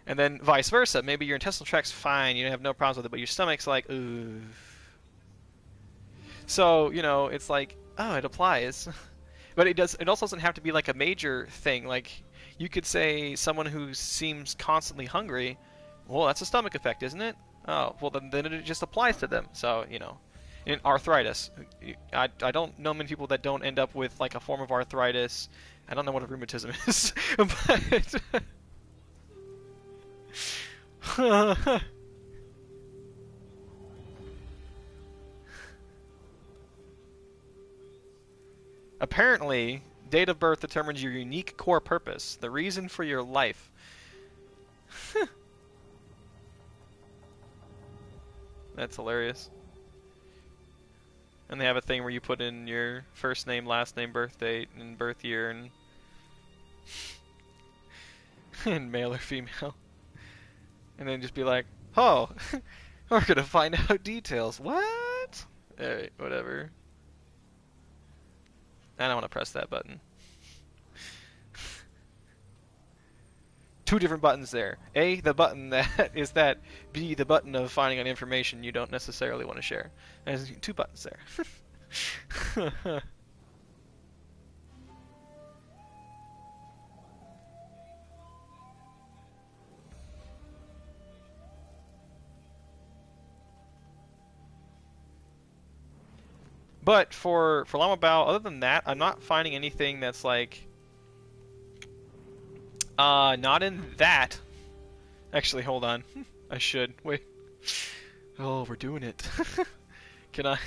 And then vice versa. Maybe your intestinal tract's fine, you have no problems with it, but your stomach's like, ooh. So, you know, it's like, oh, it applies. But it also doesn't have to be like a major thing. Like, you could say someone who seems constantly hungry, well, that's a stomach effect, isn't it? Oh, well then it just applies to them. So, you know, in arthritis, I don't know many people that don't end up with like a form of arthritis. I don't know what a rheumatism is, but apparently, date of birth determines your unique core purpose, the reason for your life. That's hilarious. And they have a thing where you put in your first name, last name, birth date, and birth year, and, and male or female. And then just be like, oh, we're gonna find out details. What? Alright, whatever. I don't want to press that button. Two different buttons there. A, the button that is that. B, the button of finding out information you don't necessarily want to share. There's two buttons there. But for Llama Bao, other than that, I'm not finding anything that's like not in that. Actually, hold on. I should. Wait. Oh, we're doing it. Can I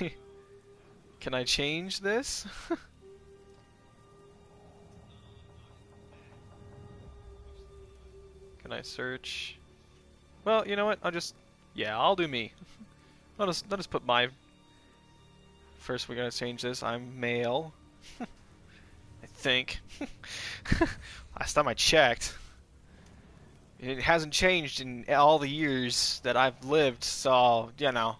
change this? Can I search? Well, you know what? I'll do me. I'll just put my first. We're gonna change this. I'm male. I think. Last time I checked, it hasn't changed in all the years that I've lived, so, you know.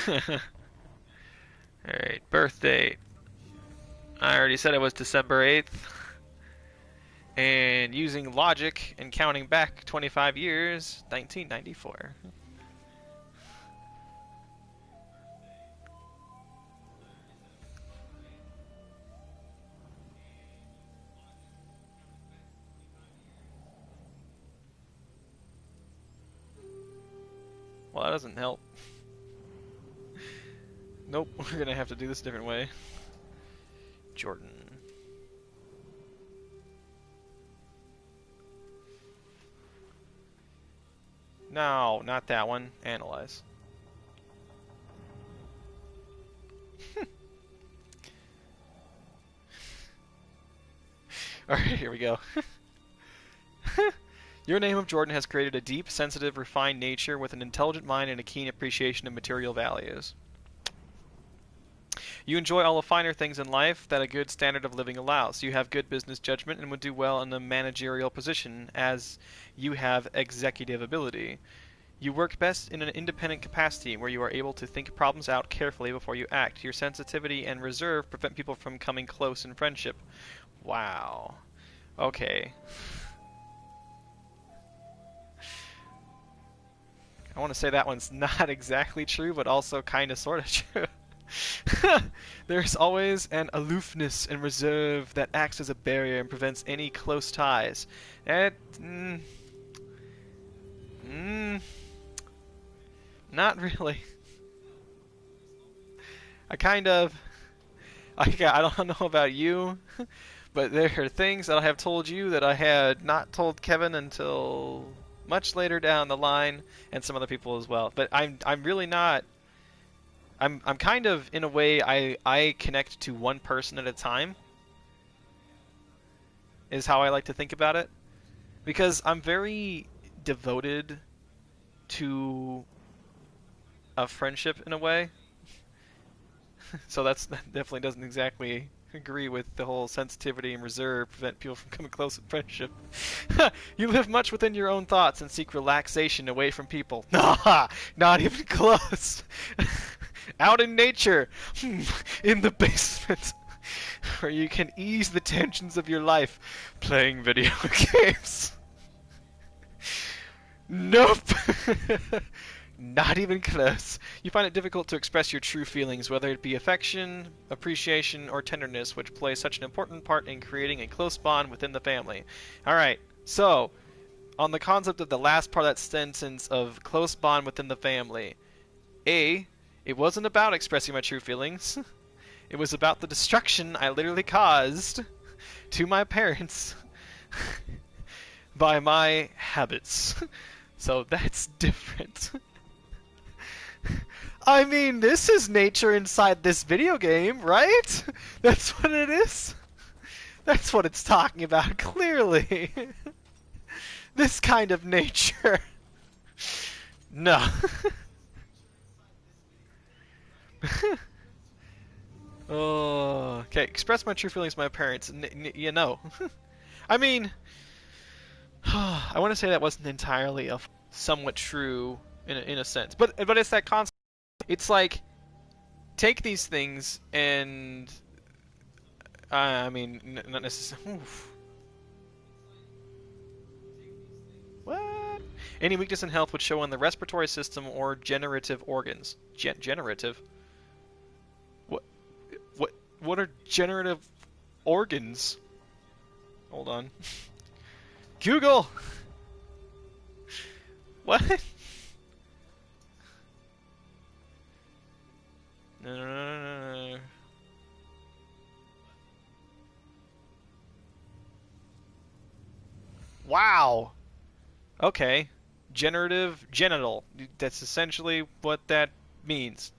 Alright, birth date. I already said it was December 8th. And using logic and counting back 25 years, 1994. Well, that doesn't help. Nope, we're gonna have to do this a different way. Jordan. No, not that one. Analyze. Alright, here we go. Your name of Jordan has created a deep, sensitive, refined nature with an intelligent mind and a keen appreciation of material values. You enjoy all the finer things in life that a good standard of living allows. You have good business judgment and would do well in a managerial position as you have executive ability. You work best in an independent capacity where you are able to think problems out carefully before you act. Your sensitivity and reserve prevent people from coming close in friendship. Wow. Okay. I want to say that one's not exactly true, but also kind of sort of true. There's always an aloofness and reserve that acts as a barrier and prevents any close ties. Not really. I don't know about you, but there are things that I have told you that I had not told Kevin until much later down the line, and some other people as well. But I'm really not. I'm kind of, in a way, I connect to one person at a time. Is how I like to think about it, because I'm very devoted to a friendship in a way. So that definitely doesn't exactly agree with the whole sensitivity and reserve prevent people from coming close in friendship. You live much within your own thoughts and seek relaxation away from people. Nah, not even close. Out in nature, in the basement, where you can ease the tensions of your life playing video games. Nope. Not even close. You find it difficult to express your true feelings, whether it be affection, appreciation, or tenderness, which play such an important part in creating a close bond within the family. Alright, so, on the concept of the last part of that sentence of close bond within the family. A, it wasn't about expressing my true feelings. It was about the destruction I literally caused to my parents by my habits. So that's different. I mean, this is nature inside this video game, right? That's what it is. That's what it's talking about, clearly. This kind of nature. No. Oh, okay. Express my true feelings to my parents. You know. I mean, I want to say that wasn't entirely somewhat true in a sense, but it's that concept. It's like take these things and I mean, not necessarily. What? Any weakness in health would show on the respiratory system or generative organs. Generative? What? What are generative organs? Hold on. Google! What? No. Wow! Okay. Genital. That's essentially what that means.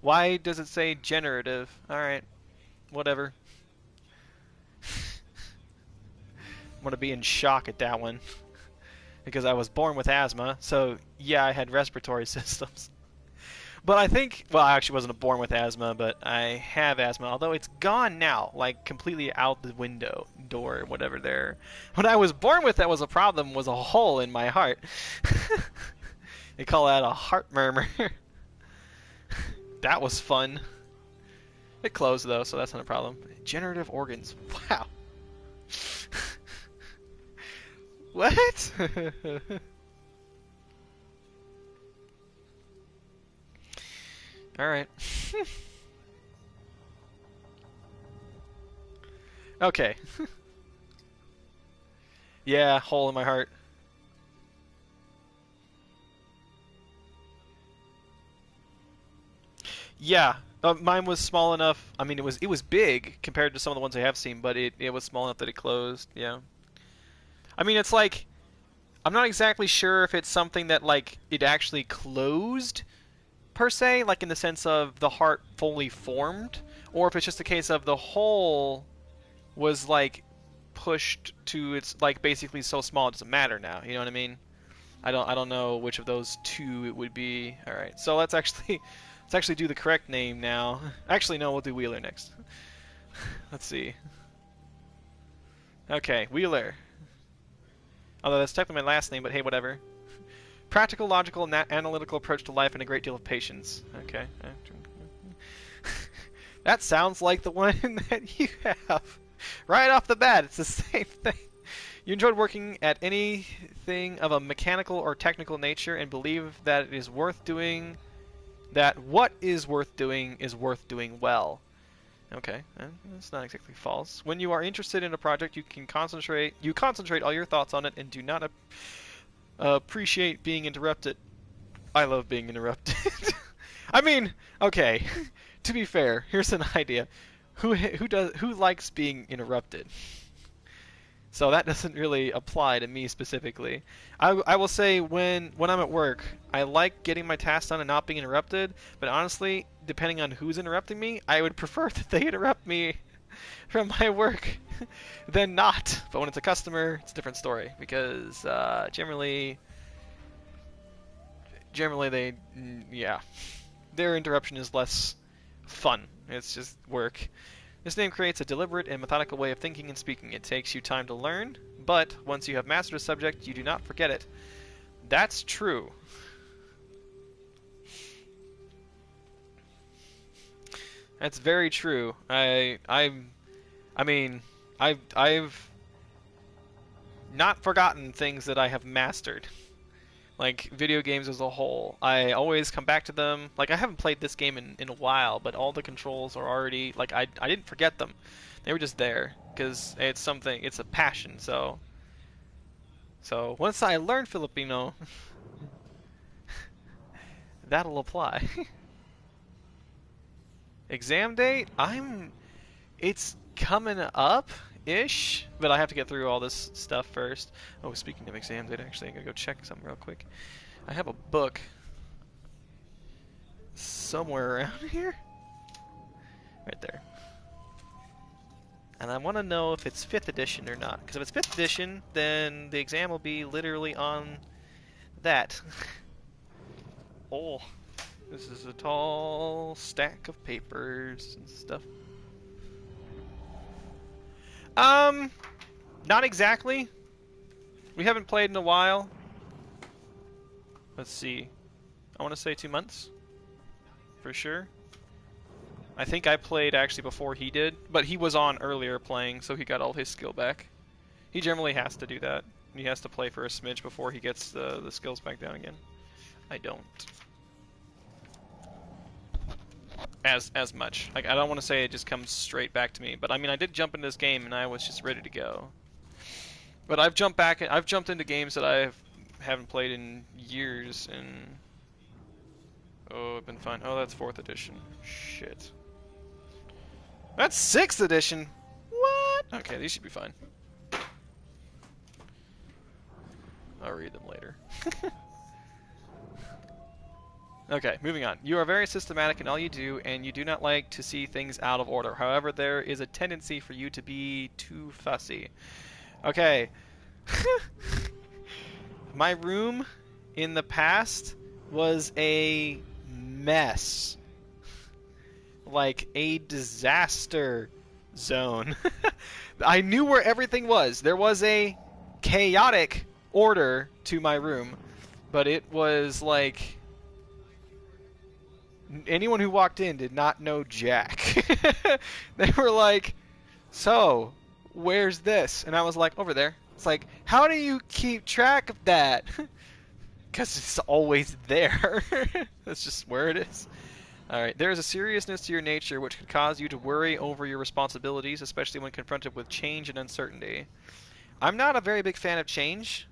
Why does it say generative? Alright. Whatever. I'm gonna be in shock at that one. Because I was born with asthma, so yeah, I had respiratory systems. But I think, well, I actually wasn't born with asthma, but I have asthma, although it's gone now, like completely out the window, door, whatever there. When I was born with that was a problem, was a hole in my heart. They call that a heart murmur. That was fun. It closed though, so that's not a problem. Generative organs. Wow. What? Alright. Okay. Yeah, hole in my heart. Yeah, mine was small enough. I mean, it was big compared to some of the ones I have seen, but it was small enough that it closed. Yeah. I mean, it's like I'm not exactly sure if it's something that like it actually closed per se, like in the sense of the heart fully formed, or if it's just a case of the hole was like pushed to its like basically so small it doesn't matter now. You know what I mean? I don't know which of those two it would be. All right, so let's actually do the correct name now. Actually, no, we'll do Wheeler next. Let's see. Okay, Wheeler. Although that's technically my last name, but hey, whatever. Practical, logical, and analytical approach to life and a great deal of patience. Okay. That sounds like the one that you have. Right off the bat, it's the same thing. You enjoyed working at anything of a mechanical or technical nature and believe that it is worth doing, that what is worth doing well. Okay, that's not exactly false. When you are interested in a project, you concentrate all your thoughts on it and do not appreciate being interrupted. I love being interrupted. I mean, okay. To be fair, here's an idea. Who likes being interrupted? So that doesn't really apply to me specifically. I will say when I'm at work, I like getting my tasks done and not being interrupted, but honestly, depending on who's interrupting me, I would prefer that they interrupt me from my work than not. But when it's a customer, it's a different story because generally they yeah, their interruption is less fun. It's just work. This name creates a deliberate and methodical way of thinking and speaking. It takes you time to learn, but once you have mastered a subject, you do not forget it. That's true. That's very true. I mean, I've not forgotten things that I have mastered. Like video games as a whole, I always come back to them. Like I haven't played this game in a while, but all the controls are already like I didn't forget them. They were just there because it's a passion. So So once I learn Filipino, that'll apply. Exam date? It's coming up-ish, but I have to get through all this stuff first. Oh, speaking of exam date, actually, I'm gonna go check something real quick. I have a book somewhere around here. Right there. And I want to know if it's 5th edition or not. Because if it's 5th edition, then the exam will be literally on that. Oh, this is a tall stack of papers and stuff. Not exactly. We haven't played in a while. Let's see. I want to say 2 months. For sure. I think I played actually before he did, but he was on earlier playing, so he got all his skill back. He generally has to do that. He has to play for a smidge before he gets the skills back down again. I don't. As much. Like, I don't want to say it just comes straight back to me, but I mean, I did jump into this game and I was just ready to go. But I've jumped into games that I haven't played in years, and oh, I've been fine. Oh, that's 4th edition. Shit. That's 6th edition. What? Okay, these should be fine. I'll read them later. Okay, moving on. You are very systematic in all you do, and you do not like to see things out of order. However, there is a tendency for you to be too fussy. Okay. My room in the past was a mess. Like a disaster zone. I knew where everything was. There was a chaotic order to my room, but it was like anyone who walked in did not know jack. They were like, so, where's this? And I was like, over there. It's like, how do you keep track of that? Because it's always there. That's just where it is. Alright, there is a seriousness to your nature which could cause you to worry over your responsibilities, especially when confronted with change and uncertainty. I'm not a very big fan of change.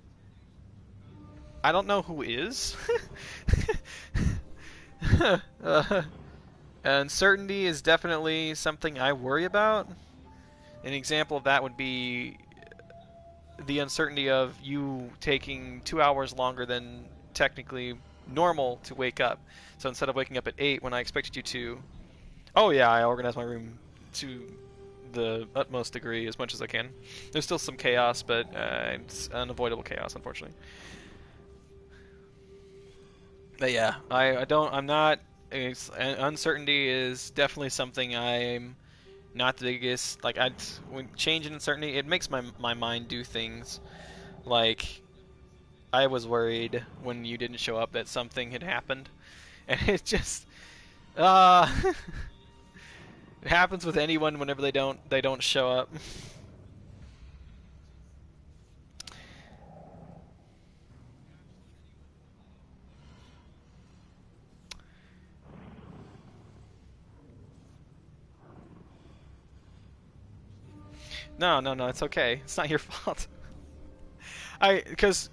I don't know who is. Uncertainty is definitely something I worry about. An example of that would be the uncertainty of you taking 2 hours longer than technically normal to wake up. So instead of waking up at 8 when I expected you to, oh yeah, I organized my room to the utmost degree as much as I can. There's still some chaos, but it's unavoidable chaos, unfortunately. But yeah, I'm not. Uncertainty is definitely something I'm not the biggest. Like, when change and uncertainty, it makes my mind do things. Like, I was worried when you didn't show up that something had happened, and it just, it happens with anyone whenever they don't show up. No, it's okay. It's not your fault. Because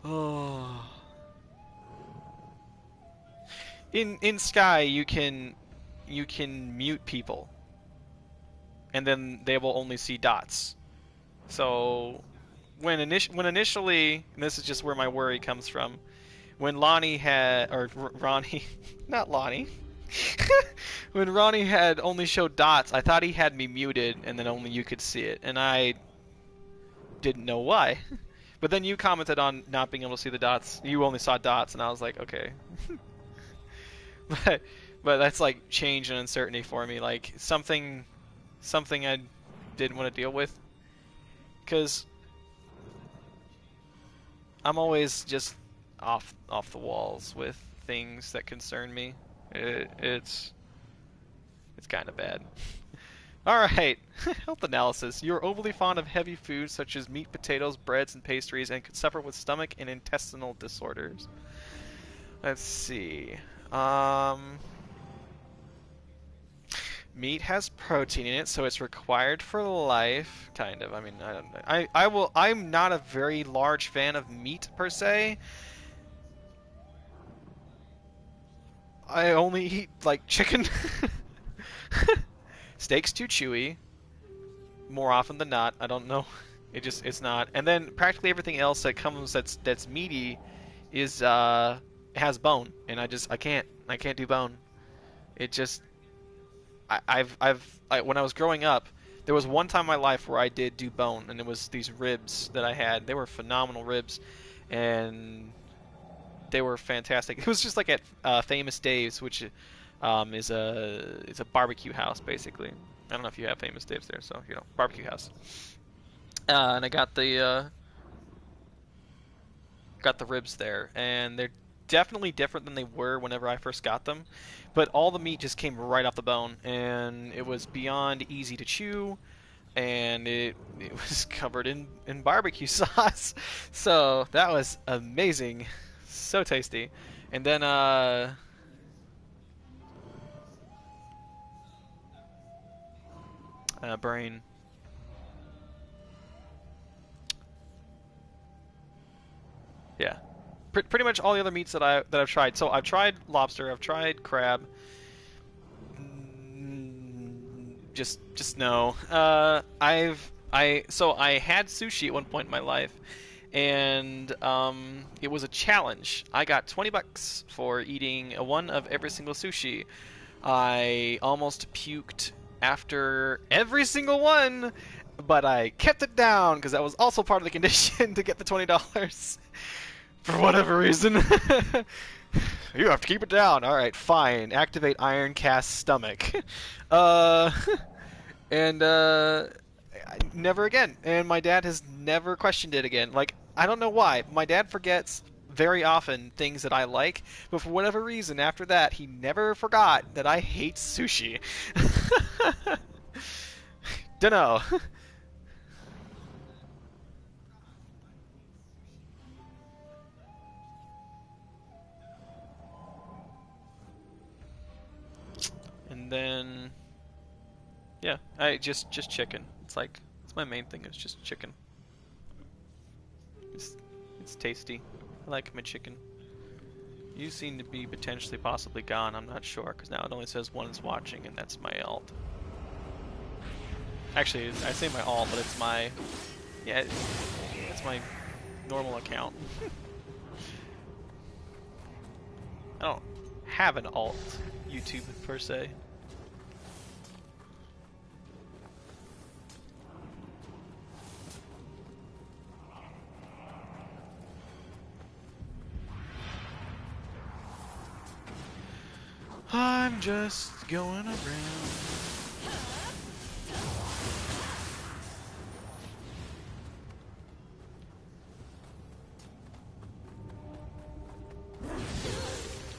oh, in Sky you can mute people, and then they will only see dots. So when initially, and this is just where my worry comes from, when Lonnie had, or Ronnie, not Lonnie. When Ronnie had only showed dots, I thought he had me muted, and then only you could see it, and I didn't know why. But then you commented on not being able to see the dots. You only saw dots, and I was like, okay. but that's like change and uncertainty for me, like something I didn't want to deal with, because I'm always just off the walls with things that concern me. It's kind of bad. Alright, health analysis. You are overly fond of heavy foods such as meat, potatoes, breads, and pastries, and could suffer with stomach and intestinal disorders. Let's see. Meat has protein in it, so it's required for life, kind of. I mean, I don't know. I will. I'm not a very large fan of meat per se. I only eat like chicken. Steak's too chewy, more often than not. I don't know. It's not. And then practically everything else that comes that's meaty is has bone, and I can't do bone. It just when I was growing up, there was one time in my life where I did do bone, and it was these ribs that I had. They were phenomenal ribs, and they were fantastic. It was just like at Famous Dave's, which is a barbecue house basically. I don't know if you have Famous Dave's there, so you know, barbecue house. And I got the ribs there, and they're definitely different than they were whenever I first got them. But all the meat just came right off the bone, and it was beyond easy to chew, and it was covered in barbecue sauce. So that was amazing, so tasty. And then brain. Yeah, pretty much all the other meats that I've tried. So I've tried lobster, I've tried crab. Just no. I had sushi at one point in my life, and it was a challenge. I got $20 for eating one of every single sushi. I almost puked after every single one, but I kept it down because that was also part of the condition to get the $20. For whatever reason. You have to keep it down. All right, fine. Activate Iron Cast Stomach. Uh, and never again. And my dad has never questioned it again. Like, I don't know why. My dad forgets very often things that I like, but for whatever reason, after that, he never forgot that I hate sushi. Dunno. And then, yeah, I just chicken. It's my main thing. It's just chicken. It's it's tasty. I like my chicken. You seem to be potentially possibly gone. I'm not sure because now it only says one is watching, and that's my alt. Actually, I say my alt, but it's my it's my normal account. I don't have an alt YouTube per se. I'm just going around.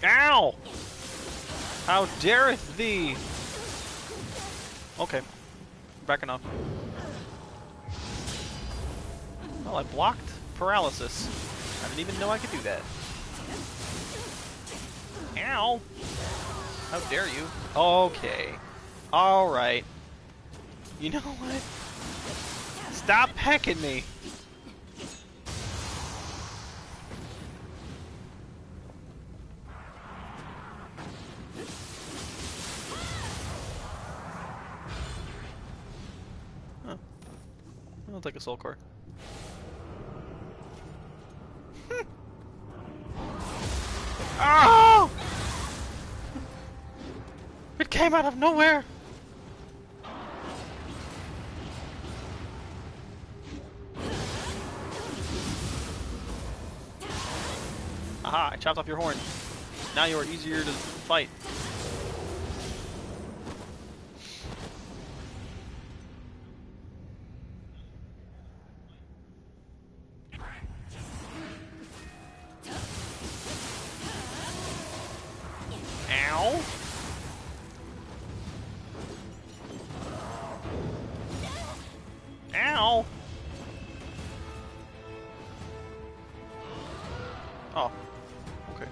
Ow! How dareth thee? Okay, backing off. Well, I blocked paralysis. I didn't even know I could do that. Ow! How dare you? Okay. Alright. You know what? Stop pecking me! Huh. I'll take a soul core. Oh! It came out of nowhere! Aha, I chopped off your horn. Now you are easier to fight. Ow! Ow! Oh. Okay.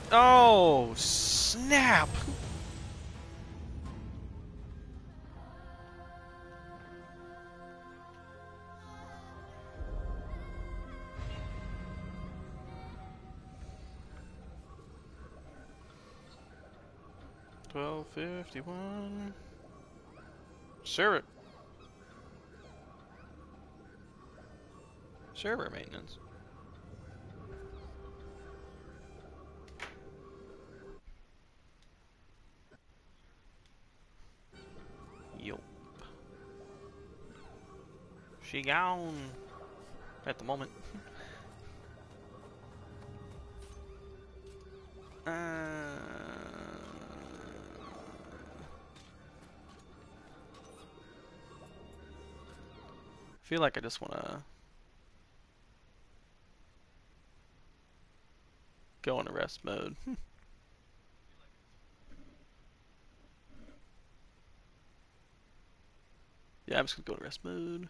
Oh, snap! $12.51. Server. Server maintenance. Yup. She gone. At the moment. I feel like I just want to go into rest mode. Yeah, I'm just gonna go to rest mode.